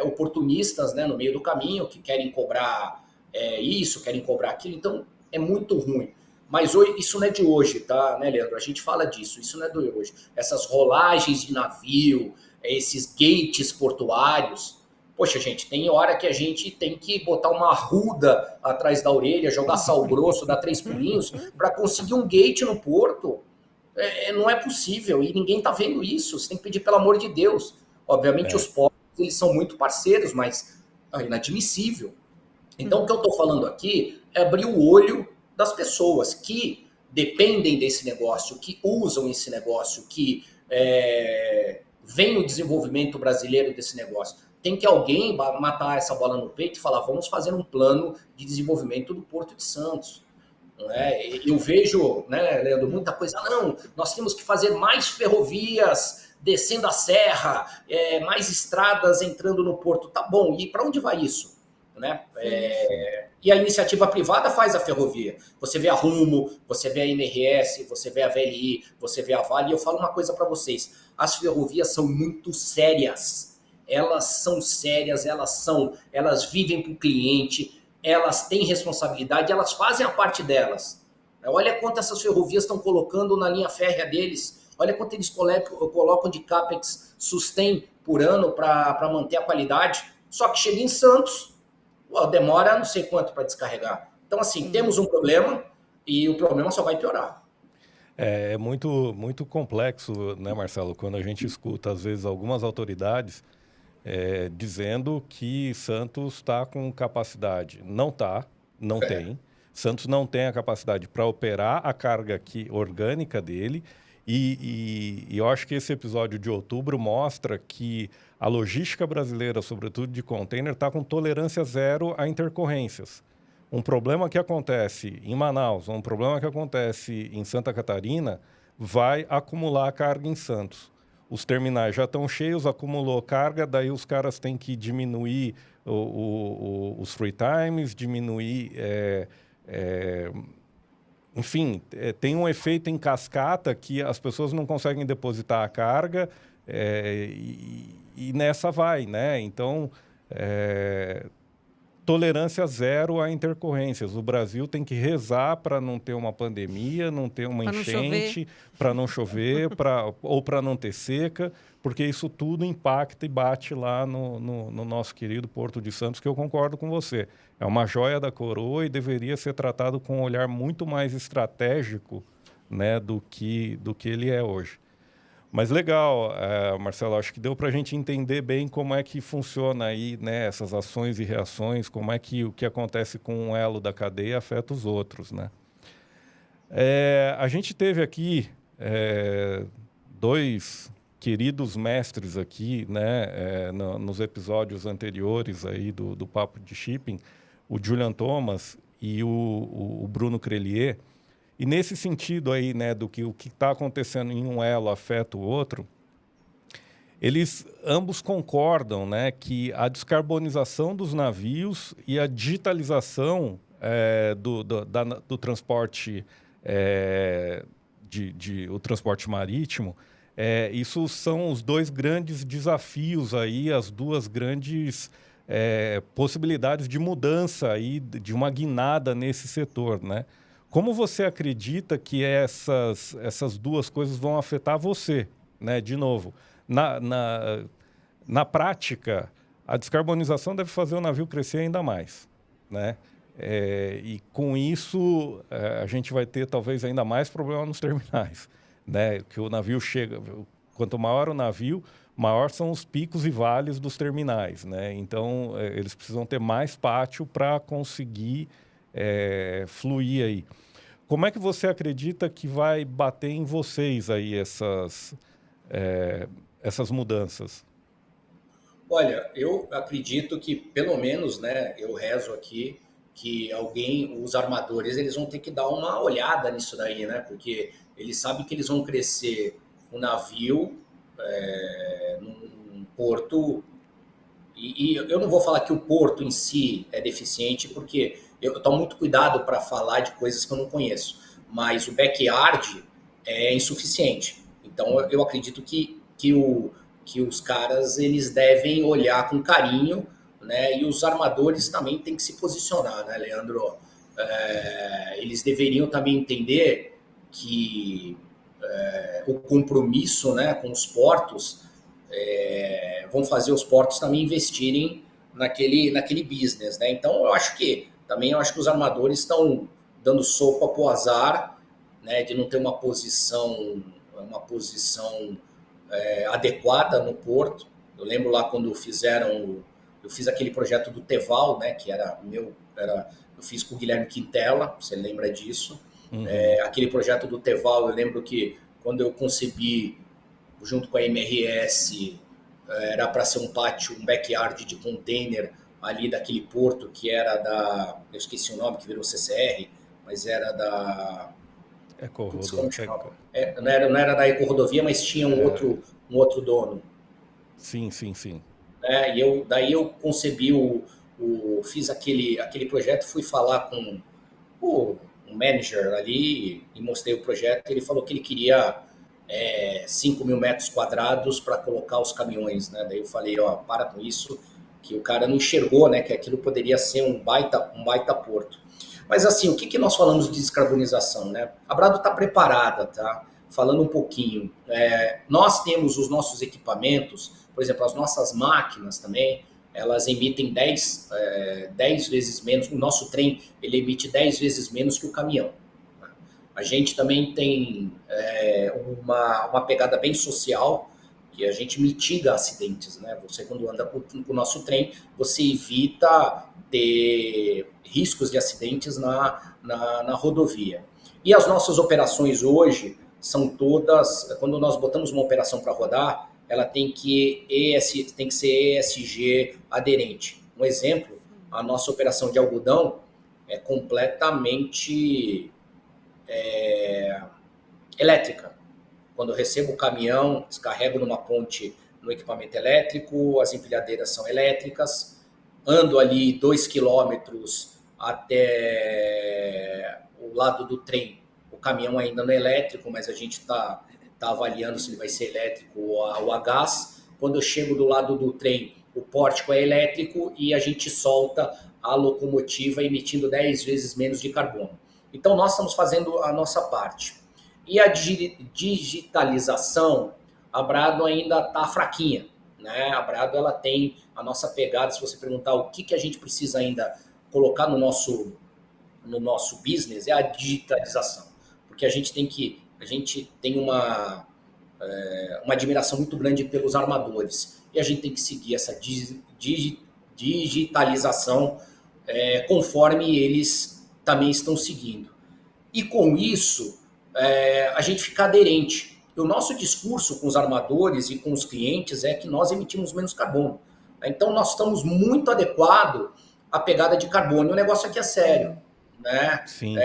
oportunistas, né, no meio do caminho que querem cobrar isso, querem cobrar aquilo, então é muito ruim. Mas hoje, isso não é de hoje, tá, né, Leandro? A gente fala disso, isso não é de hoje. Essas rolagens de navio, esses gates portuários. Poxa, gente, tem hora que a gente tem que botar uma arruda atrás da orelha, jogar sal grosso, dar 3 pulinhos, para conseguir um gate no porto. Não é possível, e ninguém está vendo isso. Você tem que pedir pelo amor de Deus. Obviamente os portos, eles são muito parceiros, mas é inadmissível. Então, o que eu estou falando aqui é abrir o olho das pessoas que dependem desse negócio, que usam esse negócio, que vem o desenvolvimento brasileiro desse negócio. Tem que alguém matar essa bola no peito e falar, vamos fazer um plano de desenvolvimento do Porto de Santos. Eu vejo, né, Leandro, muita coisa. Não, nós temos que fazer mais ferrovias descendo a serra, mais estradas entrando no porto. Tá bom, e para onde vai isso? Né? E a iniciativa privada faz a ferrovia. Você vê a Rumo, você vê a MRS, você vê a VLI, você vê a Vale. E eu falo uma coisa para vocês: as ferrovias são muito sérias. Elas são sérias, elas vivem para o cliente, elas têm responsabilidade, elas fazem a parte delas. Olha quanto essas ferrovias estão colocando na linha férrea deles. Olha quanto eles colocam de CAPEX sustain por ano para manter a qualidade. Só que chega em Santos, demora não sei quanto para descarregar. Então, assim, temos um problema e o problema só vai piorar. É muito, muito complexo, né, Marcelo, quando a gente escuta, às vezes, algumas autoridades dizendo que Santos está com capacidade. Não está, não tem. Santos não tem a capacidade para operar a carga orgânica dele. E eu acho que esse episódio de outubro mostra que a logística brasileira, sobretudo de container, está com tolerância zero a intercorrências. Um problema que acontece em Manaus, um problema que acontece em Santa Catarina, vai acumular carga em Santos. Os terminais já estão cheios, acumulou carga, daí os caras têm que diminuir os free times, diminuir... Enfim, tem um efeito em cascata que as pessoas não conseguem depositar a carga e nessa vai, né? Então, tolerância zero a intercorrências. O Brasil tem que rezar para não ter uma pandemia, não ter uma enchente, para não chover, ou para não ter seca, porque isso tudo impacta e bate lá no nosso querido Porto de Santos, que eu concordo com você. É uma joia da coroa e deveria ser tratado com um olhar muito mais estratégico, né, do que ele é hoje. Mas legal, Marcelo, acho que deu para a gente entender bem como é que funciona aí, né, essas ações e reações, como é que o que acontece com um elo da cadeia afeta os outros, né? A gente teve aqui dois queridos mestres aqui, né, nos episódios anteriores aí do Papo de Shipping, o Julian Thomas e o Bruno Crelier. E nesse sentido aí, né, do que o que está acontecendo em um elo afeta o outro, eles ambos concordam, né, que a descarbonização dos navios e a digitalização do transporte, o transporte marítimo, isso são os dois grandes desafios aí, as duas grandes possibilidades de mudança aí, de uma guinada nesse setor, né? Como você acredita que essas duas coisas vão afetar você, né? De novo, na prática, a descarbonização deve fazer o navio crescer ainda mais, né? E com isso, a gente vai ter talvez ainda mais problema nos terminais, né? Que o navio chega... Quanto maior o navio, maior são os picos e vales dos terminais, né? Então, eles precisam ter mais pátio para conseguir fluir aí. Como é que você acredita que vai bater em vocês aí essas mudanças? Olha, eu acredito que, pelo menos, né, eu rezo aqui, que os armadores, eles vão ter que dar uma olhada nisso daí, né? Porque eles sabem que eles vão crescer um navio num porto, e eu não vou falar que o porto em si é deficiente, porque eu tomo muito cuidado para falar de coisas que eu não conheço, mas o backyard é insuficiente. Então, eu acredito que os caras, eles devem olhar com carinho, né? E os armadores também têm que se posicionar, né, Leandro? Eles deveriam também entender que o compromisso, né, com os portos vão fazer os portos também investirem naquele business, né? Então, eu acho que os armadores estão dando sopa para o azar, né, de não ter uma posição adequada no porto. Eu lembro lá quando eu fiz aquele projeto do Teval, né, que eu fiz com o Guilherme Quintela, você lembra disso? Uhum. Aquele projeto do Teval, eu lembro que quando eu concebi, junto com a MRS, era para ser um pátio, um backyard de container ali daquele porto que era eu esqueci o nome, que virou CCR, mas era da... Não era da Ecorodovia, mas tinha um outro dono. Sim. E daí eu concebi fiz aquele projeto, fui falar com um manager ali e mostrei o projeto. Ele falou que ele queria 5 mil metros quadrados para colocar os caminhões, né? Daí eu falei, para com isso, que o cara não enxergou, né, que aquilo poderia ser um baita porto. Mas assim, o que nós falamos de descarbonização, né? A Brado está preparada, tá? Falando um pouquinho, nós temos os nossos equipamentos, por exemplo, as nossas máquinas também, elas emitem 10 vezes menos, o nosso trem ele emite 10 vezes menos que o caminhão. A gente também tem uma pegada bem social, que a gente mitiga acidentes, né? Você, quando anda com o nosso trem, você evita ter riscos de acidentes na rodovia. E as nossas operações hoje são todas, quando nós botamos uma operação para rodar, ela tem que ser ESG aderente. Um exemplo, a nossa operação de algodão é completamente elétrica. Quando eu recebo o caminhão, descarrego numa ponte no equipamento elétrico, as empilhadeiras são elétricas, ando ali 2 quilômetros até o lado do trem. O caminhão ainda não é elétrico, mas a gente está avaliando se ele vai ser elétrico ou a gás. Quando eu chego do lado do trem, o pórtico é elétrico e a gente solta a locomotiva emitindo 10 vezes menos de carbono. Então, nós estamos fazendo a nossa parte. E a digitalização, a Brado ainda está fraquinha, né? A Brado, ela tem a nossa pegada. Se você perguntar o que a gente precisa ainda colocar no nosso business, é a digitalização. Porque a gente tem uma admiração muito grande pelos armadores. E a gente tem que seguir essa digitalização conforme eles também estão seguindo. E com isso, a gente fica aderente. O nosso discurso com os armadores e com os clientes é que nós emitimos menos carbono. Então, nós estamos muito adequados à pegada de carbono. O negócio aqui é sério, né? Sim.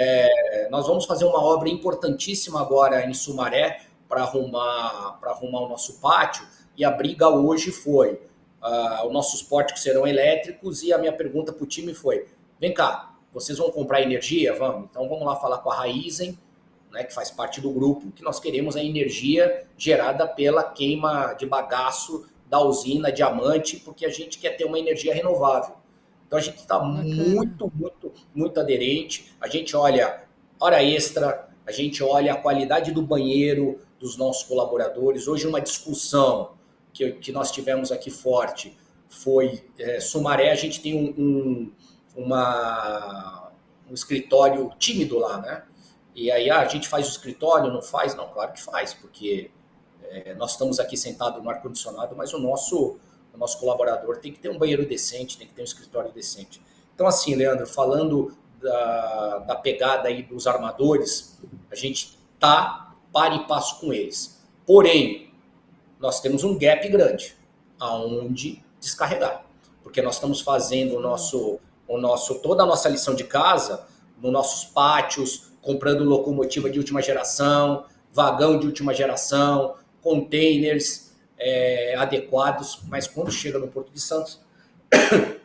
Nós vamos fazer uma obra importantíssima agora em Sumaré para arrumar o nosso pátio. E a briga hoje foi os nossos pórticos serão elétricos. E a minha pergunta para o time foi: vem cá, vocês vão comprar energia? Vamos. Então, vamos lá falar com a Raizen, né, que faz parte do grupo, que nós queremos a energia gerada pela queima de bagaço da usina Diamante, porque a gente quer ter uma energia renovável. Então a gente está muito aderente, a gente olha hora extra, a gente olha a qualidade do banheiro dos nossos colaboradores. Hoje uma discussão que nós tivemos aqui forte foi Sumaré, a gente tem um escritório tímido lá, né? E aí a gente faz o escritório, não faz? Não, claro que faz, porque nós estamos aqui sentados no ar-condicionado, mas o nosso colaborador tem que ter um banheiro decente, tem que ter um escritório decente. Então, assim, Leandro, falando da pegada aí dos armadores, a gente está par e passo com eles. Porém, nós temos um gap grande aonde descarregar, porque nós estamos fazendo toda a nossa lição de casa nos nossos pátios, comprando locomotiva de última geração, vagão de última geração, containers adequados, mas quando chega no Porto de Santos,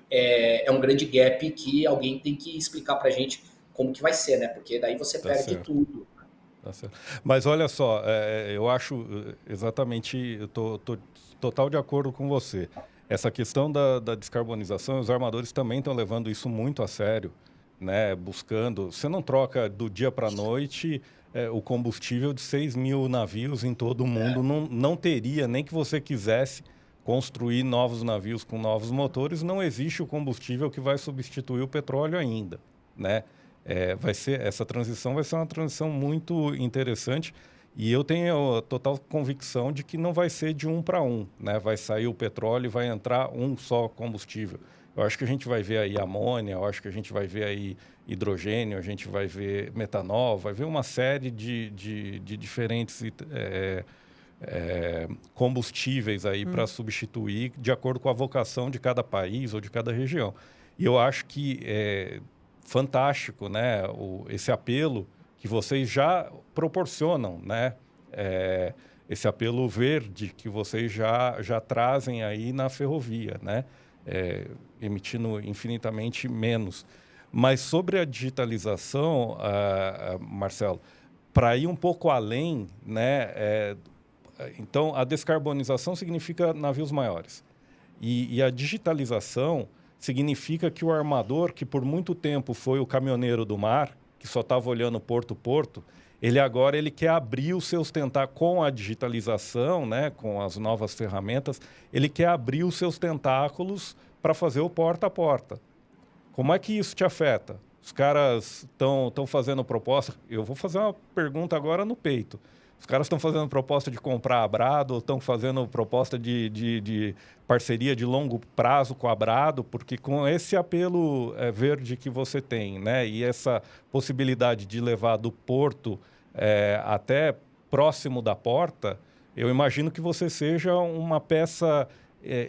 é um grande gap que alguém tem que explicar para a gente como que vai ser, né? Porque daí você perde tudo. Tá certo. Mas olha só, eu acho exatamente, eu tô total de acordo com você. Essa questão da descarbonização, os armadores também estão levando isso muito a sério, né? Buscando, você não troca do dia para a noite o combustível de 6 mil navios em todo o mundo. Não teria, nem que você quisesse construir novos navios com novos motores, não existe o combustível que vai substituir o petróleo ainda, né? Essa transição vai ser uma transição muito interessante e eu tenho a total convicção de que não vai ser de um para um, né? Vai sair o petróleo e vai entrar um só combustível. Eu acho que a gente vai ver aí amônia, eu acho que a gente vai ver aí hidrogênio, a gente vai ver metanol, vai ver uma série de diferentes combustíveis aí para substituir de acordo com a vocação de cada país ou de cada região. E eu acho que é fantástico, né, esse apelo que vocês já proporcionam, né? Esse apelo verde que vocês já trazem aí na ferrovia, né? Emitindo infinitamente menos. Mas sobre a digitalização, Marcelo, para ir um pouco além, né? Então, a descarbonização significa navios maiores. E a digitalização significa que o armador, que por muito tempo foi o caminhoneiro do mar, que só estava olhando porto, ele quer abrir os seus tentáculos com a digitalização, né, com as novas ferramentas, ele quer abrir os seus tentáculos para fazer o porta a porta. Como é que isso te afeta? Os caras estão fazendo proposta. Eu vou fazer uma pergunta agora no peito. Os caras estão fazendo proposta de comprar a Brado, estão fazendo proposta de parceria de longo prazo com a Brado, porque com esse apelo verde que você tem, né, e essa possibilidade de levar do porto até próximo da porta, eu imagino que você seja uma peça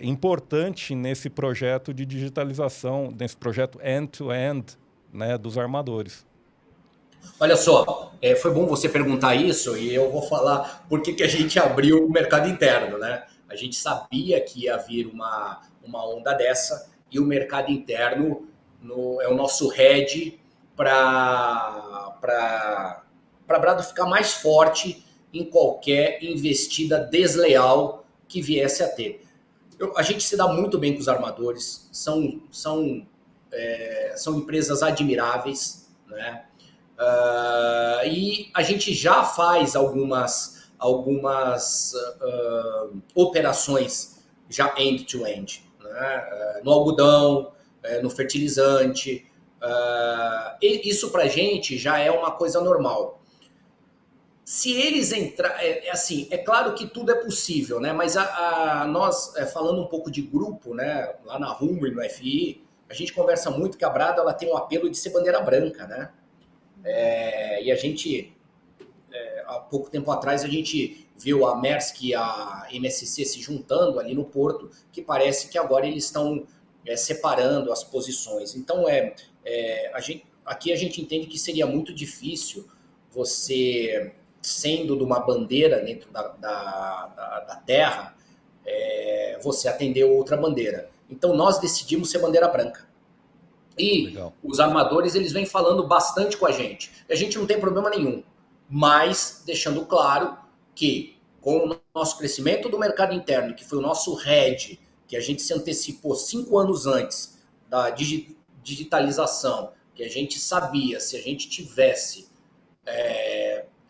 importante nesse projeto de digitalização, nesse projeto end-to-end, né, dos armadores. Olha só, foi bom você perguntar isso e eu vou falar por que a gente abriu o mercado interno, né? A gente sabia que ia vir uma onda dessa e o mercado interno é o nosso head para a Brado ficar mais forte em qualquer investida desleal que viesse a ter. A gente se dá muito bem com os armadores, são empresas admiráveis, né? E a gente já faz algumas operações já end-to-end, né? No algodão, no fertilizante. E isso para a gente já é uma coisa normal. Se eles entrarem, assim, é claro que tudo é possível, né? Mas nós, falando um pouco de grupo, né? Lá na Rumo e no FI, a gente conversa muito que a Brado ela tem um apelo de ser bandeira branca, né? E a gente, há pouco tempo atrás, a gente viu a Maersk e a MSC se juntando ali no porto, que parece que agora eles estão separando as posições. Então, aqui a gente entende que seria muito difícil você, sendo de uma bandeira dentro da terra, você atender outra bandeira. Então, nós decidimos ser bandeira branca. E legal. Os armadores, eles vêm falando bastante com a gente. A gente não tem problema nenhum, mas deixando claro que com o nosso crescimento do mercado interno, que foi o nosso head, que a gente se antecipou 5 anos antes da digitalização, que a gente sabia, se a gente tivesse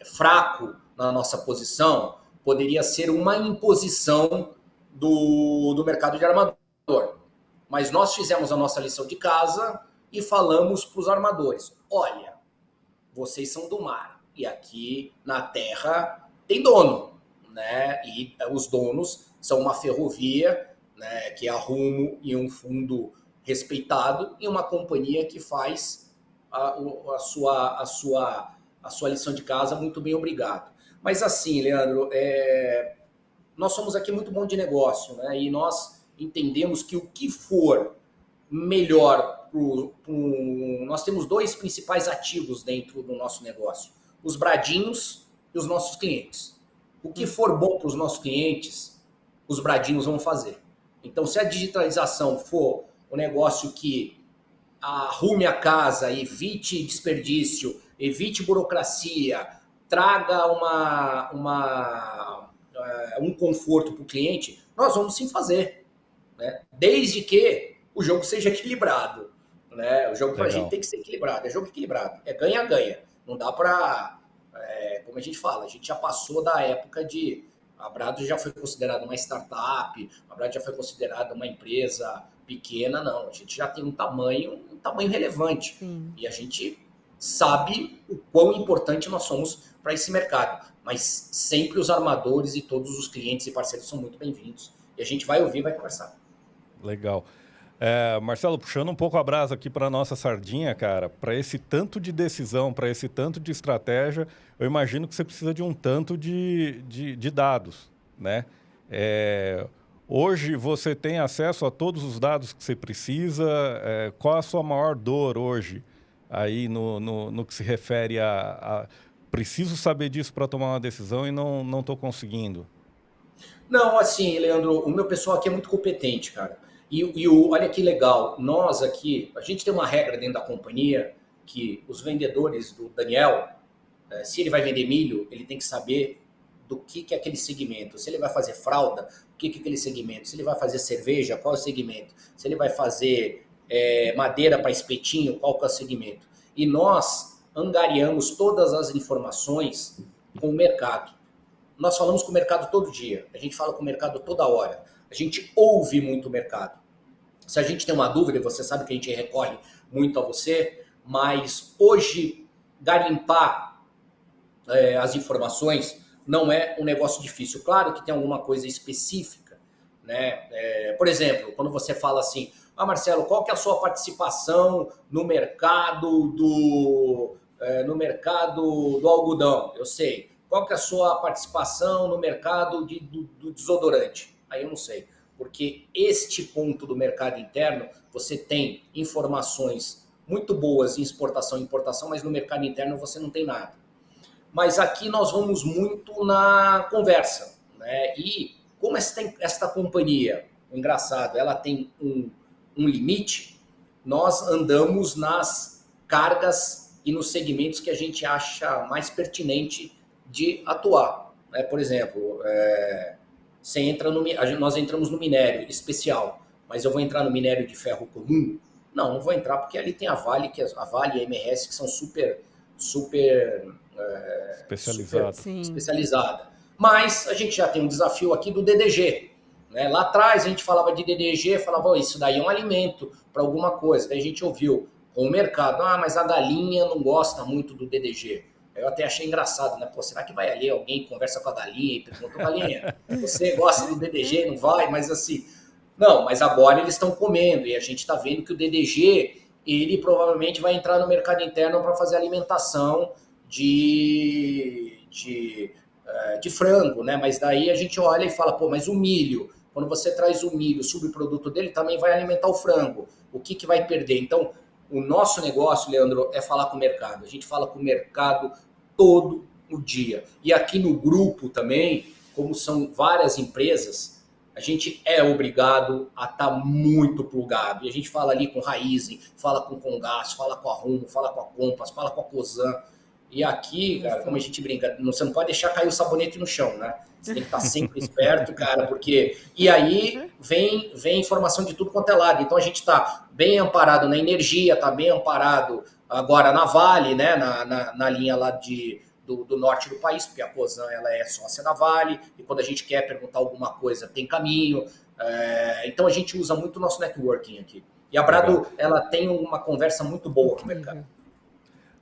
fraco na nossa posição, poderia ser uma imposição do mercado de armador. Mas nós fizemos a nossa lição de casa e falamos para os armadores: olha, vocês são do mar e aqui na terra tem dono, né? E os donos são uma ferrovia, né, que é a Rumo e um fundo respeitado e uma companhia que faz a sua lição de casa muito bem, obrigado. Mas assim, Leandro, nós somos aqui muito bom de negócio, né? E nós entendemos que o que for melhor nós temos 2 principais ativos dentro do nosso negócio: os bradinhos e os nossos clientes. O que for bom para os nossos clientes, os bradinhos vão fazer. Então, se a digitalização for um negócio que arrume a casa, evite desperdício, evite burocracia, traga um conforto para o cliente, nós vamos sim fazer. Né? Desde que o jogo seja equilibrado, né? O jogo para a gente tem que ser equilibrado, é jogo equilibrado, é ganha-ganha, não dá para como a gente fala, a gente já passou da época de... A Brado já foi considerada uma startup, a Brado já foi considerada uma empresa pequena, não. A gente já tem um tamanho relevante. Sim. E a gente sabe o quão importante nós somos para esse mercado. Mas sempre os armadores e todos os clientes e parceiros são muito bem-vindos. E a gente vai ouvir e vai conversar. Legal. Marcelo, puxando um pouco a brasa aqui para a nossa sardinha, cara, para esse tanto de decisão, para esse tanto de estratégia, eu imagino que você precisa de um tanto de dados, né? Hoje você tem acesso a todos os dados que você precisa. Qual a sua maior dor hoje aí no que se refere a preciso saber disso para tomar uma decisão e não estou conseguindo? Não, assim, Leandro, o meu pessoal aqui é muito competente, cara. Olha que legal, nós aqui, a gente tem uma regra dentro da companhia que os vendedores do Daniel, se ele vai vender milho, ele tem que saber do que é aquele segmento. Se ele vai fazer fralda, o que é aquele segmento. Se ele vai fazer cerveja, qual é o segmento. Se ele vai fazer madeira para espetinho, qual que é o segmento. E nós angariamos todas as informações com o mercado. Nós falamos com o mercado todo dia, a gente fala com o mercado toda hora, a gente ouve muito o mercado. Se a gente tem uma dúvida, você sabe que a gente recorre muito a você, mas hoje garimpar as informações não é um negócio difícil. Claro que tem alguma coisa específica, né? Por exemplo, quando você fala assim, Marcelo, qual que é a sua participação no mercado do algodão? Eu sei. Qual que é a sua participação no mercado do desodorante? Aí eu não sei. Porque este ponto do mercado interno, você tem informações muito boas em exportação e importação, mas no mercado interno você não tem nada. Mas aqui nós vamos muito na conversa, né? E como esta companhia, engraçado, ela tem um limite, nós andamos nas cargas e nos segmentos que a gente acha mais pertinente de atuar. Por exemplo, nós entramos no minério especial, mas eu vou entrar no minério de ferro comum? Não vou entrar, porque ali tem a Vale e a MRS, que são super especializada. Mas a gente já tem um desafio aqui do DDG. Né? Lá atrás a gente falava de DDG, falava, isso daí é um alimento para alguma coisa. Daí a gente ouviu com o mercado, mas a galinha não gosta muito do DDG. Eu até achei engraçado, né? Pô, será que vai ali alguém conversa com a galinha e pergunta, galinha, você gosta do DDG? Não vai? Mas assim, não, mas agora eles estão comendo e a gente está vendo que o DDG, ele provavelmente vai entrar no mercado interno para fazer alimentação de frango, né? Mas daí a gente olha e fala, pô, mas o milho, quando você traz o milho, o subproduto dele também vai alimentar o frango. O que vai perder? Então, o nosso negócio, Leandro, é falar com o mercado. A gente fala com o mercado todo o dia. E aqui no grupo também, como são várias empresas, a gente é obrigado a estar muito plugado. E a gente fala ali com Raizen, fala com Comgás, fala com a Rumo, fala com a Compass, fala com a Cosan. E aqui, cara, como a gente brinca, você não pode deixar cair o sabonete no chão, né? Você tem que estar sempre esperto, cara, porque... E aí vem informação de tudo quanto é lado. Então a gente está bem amparado na energia, está bem amparado agora na Vale, né? Na linha lá do norte do país, porque a Cosan ela é sócia da Vale, e quando a gente quer perguntar alguma coisa, tem caminho. Então a gente usa muito o nosso networking aqui. E a Brado, ela tem uma conversa muito boa com o mercado.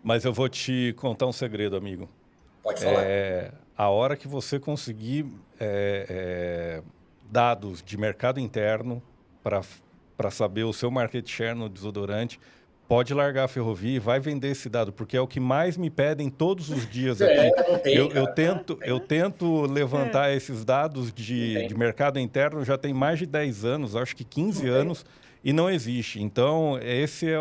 Mas eu vou te contar um segredo, amigo. Pode falar. A hora que você conseguir dados de mercado interno para saber o seu market share no desodorante, pode largar a ferrovia e vai vender esse dado, porque é o que mais me pedem todos os dias aqui. Eu tento levantar esses dados de mercado interno já tem mais de 10 anos, acho que 15 anos, e não existe. Então, esse é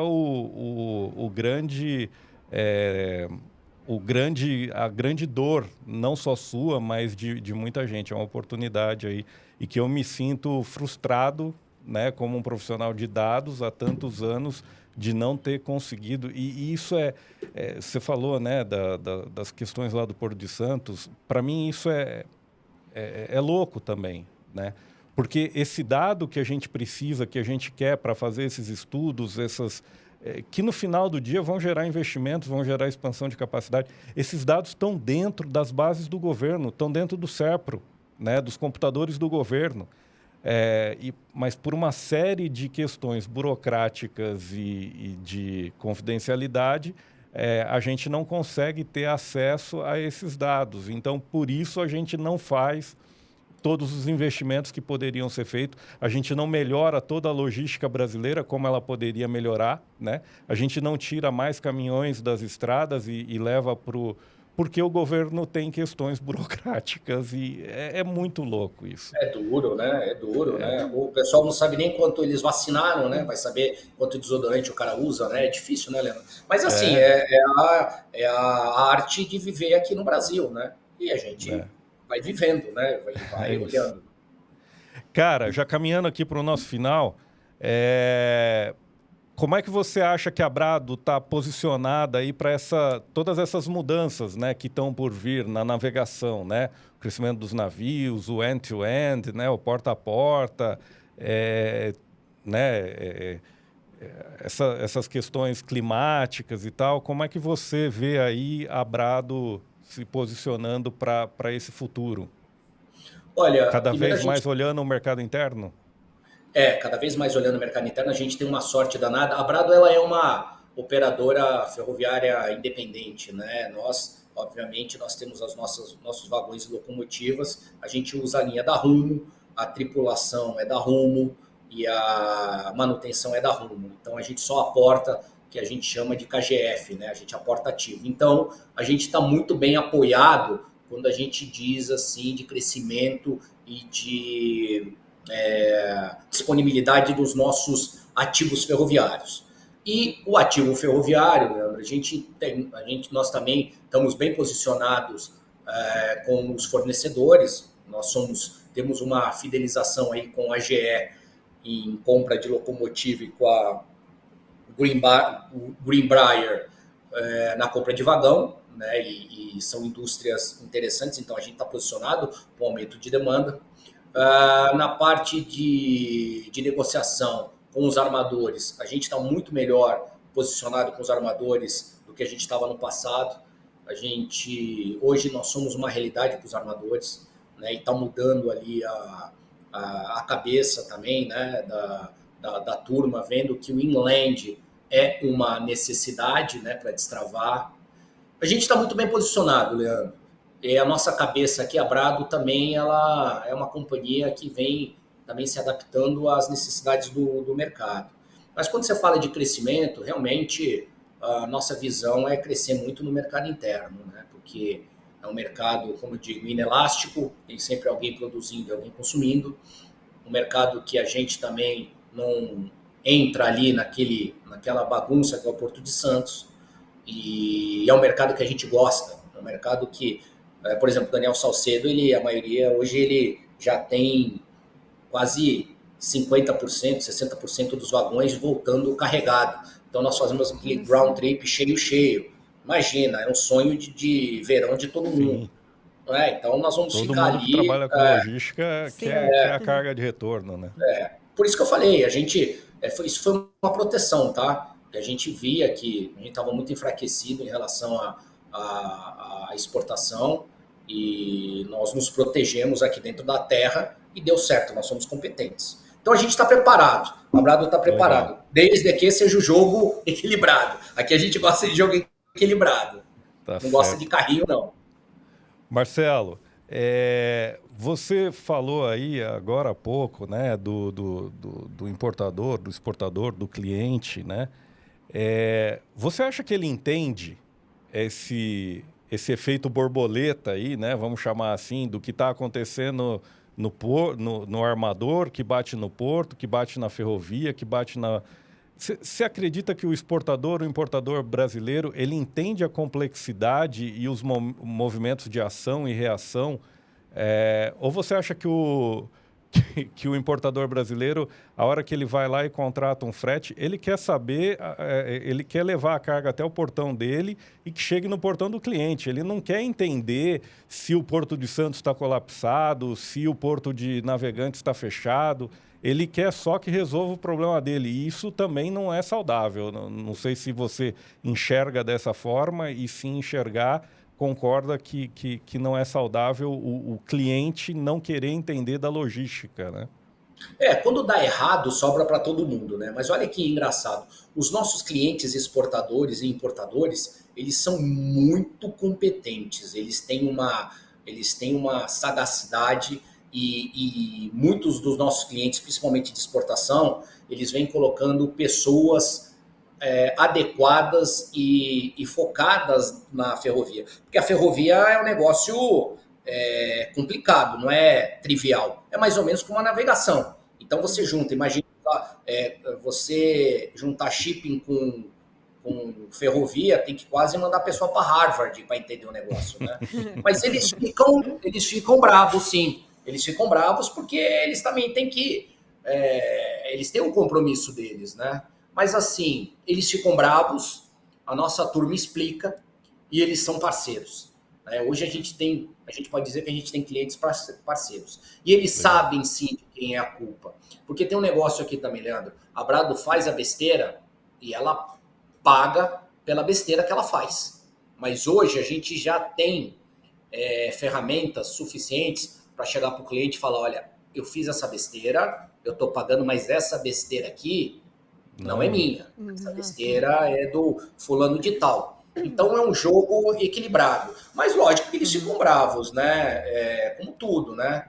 a grande dor, não só sua, mas de muita gente. É uma oportunidade aí. E que eu me sinto frustrado, né, como um profissional de dados há tantos anos, de não ter conseguido. E isso você falou, né, das questões lá do Porto de Santos. Para mim, isso é louco também, né? Porque esse dado que a gente precisa, que a gente quer para fazer esses estudos, que no final do dia vão gerar investimentos, vão gerar expansão de capacidade. Esses dados estão dentro das bases do governo, estão dentro do SERPRO, né, dos computadores do governo. Mas por uma série de questões burocráticas e de confidencialidade, a gente não consegue ter acesso a esses dados. Então, por isso, a gente não faz todos os investimentos que poderiam ser feitos. A gente não melhora toda a logística brasileira como ela poderia melhorar, né? A gente não tira mais caminhões das estradas e leva para o... Porque o governo tem questões burocráticas e é muito louco isso. É duro, né? É duro, né? O pessoal não sabe nem quanto eles vacinaram, né? Vai saber quanto desodorante o cara usa, né? É difícil, né, Leandro? Mas assim, é a arte de viver aqui no Brasil, né? E a gente vai vivendo, né? Vai olhando. Cara, já caminhando aqui para o nosso final, como é que você acha que a Brado está posicionada aí para todas essas mudanças, né, que estão por vir na navegação, né? O crescimento dos navios, o end-to-end, né, o porta a porta, essas questões climáticas e tal. Como é que você vê aí a Brado se posicionando para esse futuro? Olha, cada vez mais olhando o mercado interno? Cada vez mais olhando o mercado interno, a gente tem uma sorte danada. A Brado, ela é uma operadora ferroviária independente, né? Nós, obviamente, nós temos nossos vagões e locomotivas, a gente usa a linha da Rumo, a tripulação é da Rumo e a manutenção é da Rumo. Então, a gente só aporta que a gente chama de KGF, né? A gente aporta ativo. Então, a gente está muito bem apoiado quando a gente diz assim de crescimento e de disponibilidade dos nossos ativos ferroviários. E o ativo ferroviário, Leandro, nós também estamos bem posicionados com os fornecedores. Temos uma fidelização aí com a GE em compra de locomotiva e com a Greenbrier na compra de vagão, né? E são indústrias interessantes, então a gente está posicionado com aumento de demanda. Na parte de negociação com os armadores, a gente está muito melhor posicionado com os armadores do que a gente estava no passado. Hoje nós somos uma realidade para os armadores, né? E está mudando ali a cabeça também, né? da turma, vendo que o inland é uma necessidade, né? Para destravar. A gente está muito bem posicionado, Leandro. E a nossa cabeça aqui, a Brado, também ela é uma companhia que vem também se adaptando às necessidades do mercado. Mas quando você fala de crescimento, realmente a nossa visão é crescer muito no mercado interno, né? Porque é um mercado, como eu digo, inelástico, tem sempre alguém produzindo e alguém consumindo. Um mercado que a gente também não entra ali naquela bagunça que é o Porto de Santos. E é um mercado que a gente gosta, é um mercado que... Por exemplo, o Daniel Salcedo, a maioria, hoje ele já tem quase 50%, 60% dos vagões voltando carregado. Então, nós fazemos aquele ground trip cheio. Imagina, é um sonho de verão de todo mundo. Então, nós vamos todo ficar mundo ali... que trabalha com logística quer a carga de retorno, né? Por isso que eu falei, isso foi uma proteção, tá? A gente via que a gente estava muito enfraquecido em relação à exportação e nós nos protegemos aqui dentro da terra e deu certo, nós somos competentes. Então a gente está preparado, a Brado está preparado, desde que seja o jogo equilibrado. Aqui a gente gosta de jogo equilibrado, não gosta de carrinho, não. Marcelo, você falou aí agora há pouco, né, do importador, do exportador, do cliente, né? Você acha que ele entende esse efeito borboleta aí, né? Vamos chamar assim, do que está acontecendo no armador, que bate no porto, que bate na ferrovia, que bate na... Você acredita que o importador brasileiro, ele entende a complexidade e os movimentos de ação e reação? Ou você acha que que o importador brasileiro, a hora que ele vai lá e contrata um frete, ele quer saber, ele quer levar a carga até o portão dele e que chegue no portão do cliente. Ele não quer entender se o Porto de Santos está colapsado, se o Porto de Navegantes está fechado. Ele quer só que resolva o problema dele. E isso também não é saudável. Não sei se você enxerga dessa forma e, se enxergar, concorda que não é saudável o cliente não querer entender da logística, né? Quando dá errado, sobra para todo mundo, né? Mas olha que engraçado. Os nossos clientes exportadores e importadores, eles são muito competentes. Eles têm uma sagacidade e muitos dos nossos clientes, principalmente de exportação, eles vêm colocando pessoas adequadas e focadas na ferrovia. Porque a ferrovia é um negócio complicado, não é trivial. É mais ou menos como uma navegação. Então você junta, imagina você juntar shipping com ferrovia, tem que quase mandar a pessoa para Harvard para entender o negócio, né? Mas eles ficam bravos, sim. Eles ficam bravos porque eles também têm que... eles têm um compromisso deles, né? Mas assim, eles ficam bravos, a nossa turma explica e eles são parceiros. Hoje a gente pode dizer que a gente tem clientes parceiros. E eles sabem, sim, de quem é a culpa. Porque tem um negócio aqui também, Leandro. A Brado faz a besteira e ela paga pela besteira que ela faz. Mas hoje a gente já tem ferramentas suficientes para chegar para o cliente e falar, olha, eu fiz essa besteira, eu estou pagando, mas essa besteira aqui não é minha. Essa besteira é do fulano de tal. Então é um jogo equilibrado. Mas lógico que eles ficam bravos, né? Como tudo, né?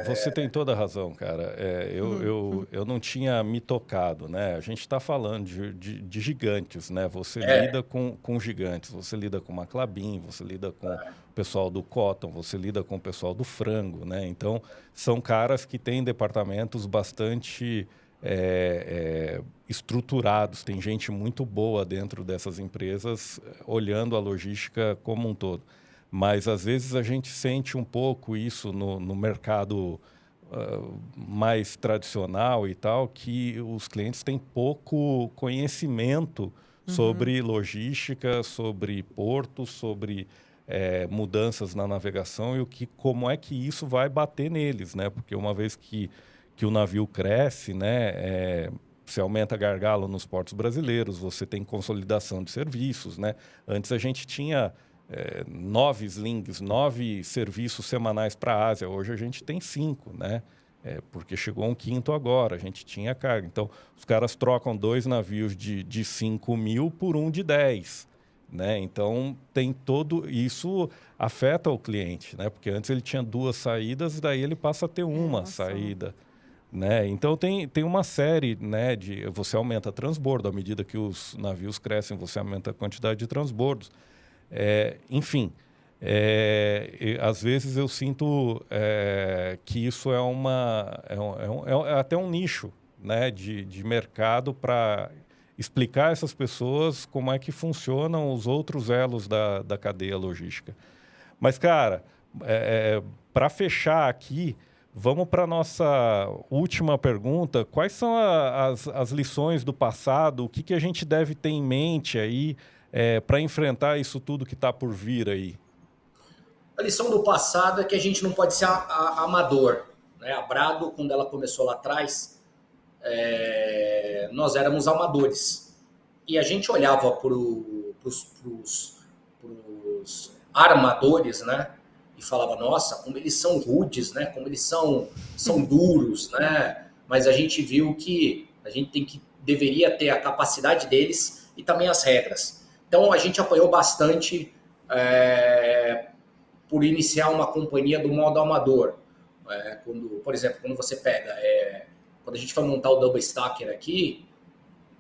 Você tem toda a razão, cara. Eu não tinha me tocado, né? A gente está falando de gigantes, né? Você lida com gigantes, você lida com uma Klabin, você lida com o pessoal do Cotton, você lida com o pessoal do frango, né? Então, são caras que têm departamentos bastante estruturados, tem gente muito boa dentro dessas empresas olhando a logística como um todo. Mas, às vezes, a gente sente um pouco isso no mercado mais tradicional e tal, que os clientes têm pouco conhecimento sobre logística, sobre portos, sobre mudanças na navegação e como é que isso vai bater neles, né? Porque uma vez que o navio cresce, né, você aumenta gargalo nos portos brasileiros, você tem consolidação de serviços, né? Antes a gente tinha 9 slings, 9 serviços semanais para a Ásia, hoje a gente tem 5, né? Porque chegou um quinto agora, a gente tinha carga. Então, os caras trocam 2 navios de 5 mil por um de 10. Né? Então, tem todo isso afeta o cliente, né? Porque antes ele tinha 2 saídas, daí ele passa a ter uma saída. Né? Então, tem uma série, né, você aumenta a transbordo, à medida que os navios crescem, você aumenta a quantidade de transbordos. Enfim, às vezes eu sinto que isso é até um nicho, né, de mercado para explicar a essas pessoas como é que funcionam os outros elos da cadeia logística. Mas, cara, para fechar aqui, vamos para a nossa última pergunta. Quais são as lições do passado? O que a gente deve ter em mente aí para enfrentar isso tudo que está por vir aí? A lição do passado é que a gente não pode ser amador, né? A Brado, quando ela começou lá atrás, nós éramos amadores. E a gente olhava para os armadores, né? E falava, nossa, como eles são rudes, né? Como eles são duros, né? Mas a gente viu que a gente deveria ter a capacidade deles e também as regras. Então a gente apoiou bastante por iniciar uma companhia do modo amador. Por exemplo, quando você pega, quando a gente foi montar o Double Stacker aqui,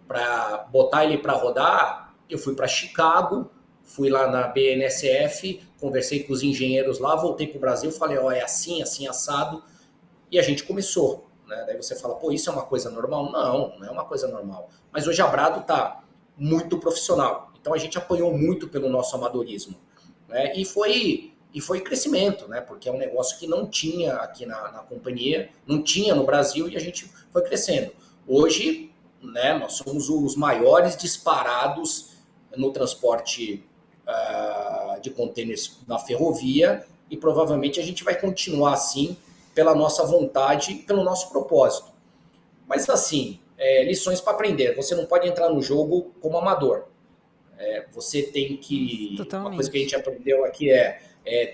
para botar ele para rodar, eu fui para Chicago, fui lá na BNSF, conversei com os engenheiros lá, voltei para o Brasil, falei, é assim, assim, assado, e a gente começou. Né? Daí você fala, isso é uma coisa normal? Não, não é uma coisa normal. Mas hoje a Brado está muito profissional. Então a gente apanhou muito pelo nosso amadorismo. Né? E foi E foi crescimento, né? Porque é um negócio que não tinha aqui na companhia, não tinha no Brasil e a gente foi crescendo. Hoje, né, nós somos os maiores disparados no transporte de contêineres na ferrovia e provavelmente a gente vai continuar assim pela nossa vontade e pelo nosso propósito. Mas assim, lições para aprender. Você não pode entrar no jogo como amador. Você tem que... Totalmente. Uma coisa que a gente aprendeu aqui é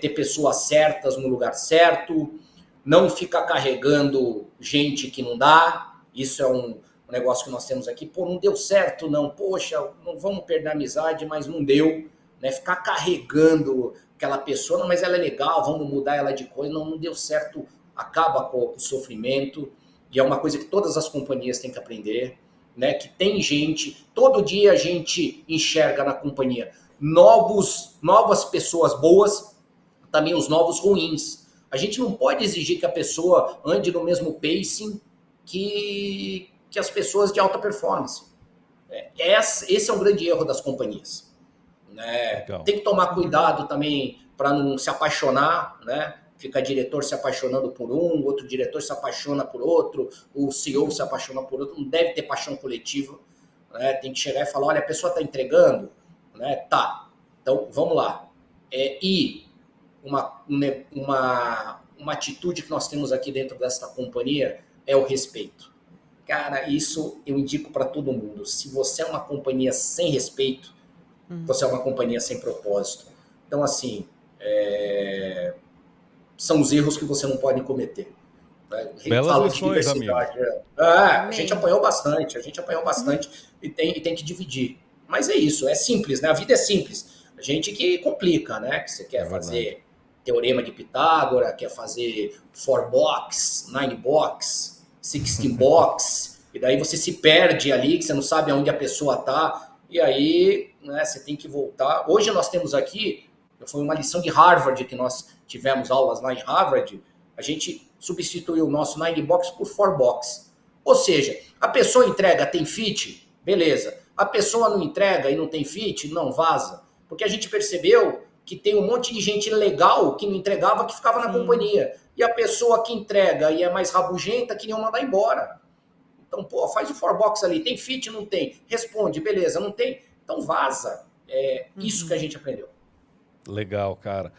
ter pessoas certas no lugar certo, não ficar carregando gente que não dá. Isso é um negócio que nós temos aqui. Pô, não deu certo, não. Poxa, não vamos perder a amizade, mas não deu. Né? Ficar carregando aquela pessoa, não, mas ela é legal, vamos mudar ela de coisa. Não deu certo, acaba com o sofrimento. E é uma coisa que todas as companhias têm que aprender. Né? Que tem gente, todo dia a gente enxerga na companhia novas pessoas boas, também os novos ruins. A gente não pode exigir que a pessoa ande no mesmo pacing que as pessoas de alta performance. Esse é um grande erro das companhias. Né? Tem que tomar cuidado também para não se apaixonar, né? Fica diretor se apaixonando por um, outro diretor se apaixona por outro, o CEO se apaixona por outro, não deve ter paixão coletiva. Né? Tem que chegar e falar, olha, a pessoa está entregando, né? Tá, então vamos lá. E uma atitude que nós temos aqui dentro desta companhia é o respeito. Cara, isso eu indico para todo mundo. Se você é uma companhia sem respeito, você é uma companhia sem propósito. Então, assim, são os erros que você não pode cometer. Né? Belas lições, amigo. A gente apanhou bastante e tem que dividir. Mas é isso, é simples, né? A vida é simples. A gente que complica, né? Que você quer fazer teorema de Pitágoras, quer fazer 4-box, 9-box, 16-box, e daí você se perde ali, que você não sabe aonde a pessoa está, e aí, né, você tem que voltar. Hoje nós temos aqui, foi uma lição de Harvard que nós tivemos aulas lá em Harvard, a gente substituiu o nosso 9-box por 4-box. Ou seja, a pessoa entrega, tem fit, beleza. A pessoa não entrega e não tem fit, não vaza. Porque a gente percebeu que tem um monte de gente legal que não entregava, que ficava na companhia. E a pessoa que entrega e é mais rabugenta, queriam mandar embora. Então, pô, faz o 4-box ali, tem fit, não tem? Responde, beleza, não tem? Então vaza. É isso que a gente aprendeu. Legal, cara.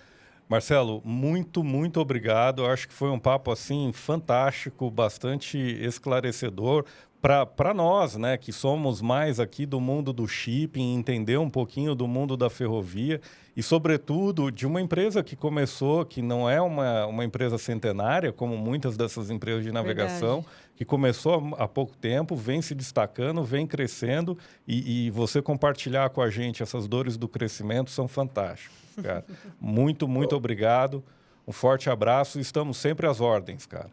Marcelo, muito, muito obrigado. Eu acho que foi um papo assim fantástico, bastante esclarecedor para nós, né, que somos mais aqui do mundo do shipping, entender um pouquinho do mundo da ferrovia e, sobretudo, de uma empresa que começou, que não é uma empresa centenária, como muitas dessas empresas de navegação, verdade, que começou há pouco tempo, vem se destacando, vem crescendo e você compartilhar com a gente essas dores do crescimento são fantásticos, cara. Muito, muito obrigado. Um forte abraço e estamos sempre às ordens, cara.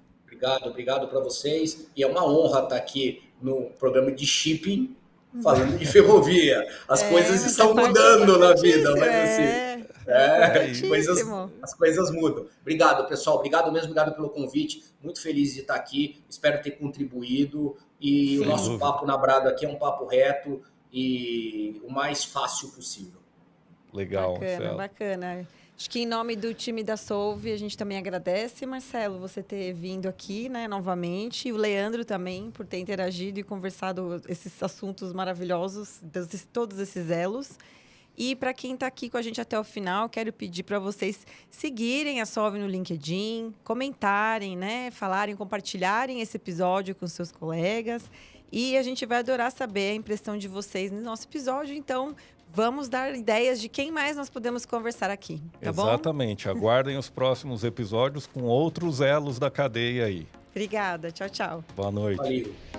Obrigado para vocês. E é uma honra estar aqui no programa de shipping, falando de ferrovia. As coisas estão mudando na vida, mas assim, as coisas mudam. Obrigado, pessoal. Obrigado mesmo, obrigado pelo convite. Muito feliz de estar aqui. Espero ter contribuído. E o nosso papo na Brado aqui é um papo reto e o mais fácil possível. Legal, bacana. Acho que em nome do time da Solve, a gente também agradece, Marcelo, você ter vindo aqui, né, novamente. E o Leandro também, por ter interagido e conversado esses assuntos maravilhosos, todos esses elos. E para quem está aqui com a gente até o final, quero pedir para vocês seguirem a Solve no LinkedIn, comentarem, né, falarem, compartilharem esse episódio com seus colegas. E a gente vai adorar saber a impressão de vocês no nosso episódio, então... Vamos dar ideias de quem mais nós podemos conversar aqui, tá bom? Exatamente. Aguardem os próximos episódios com outros elos da cadeia aí. Obrigada. Tchau, tchau. Boa noite. Valeu.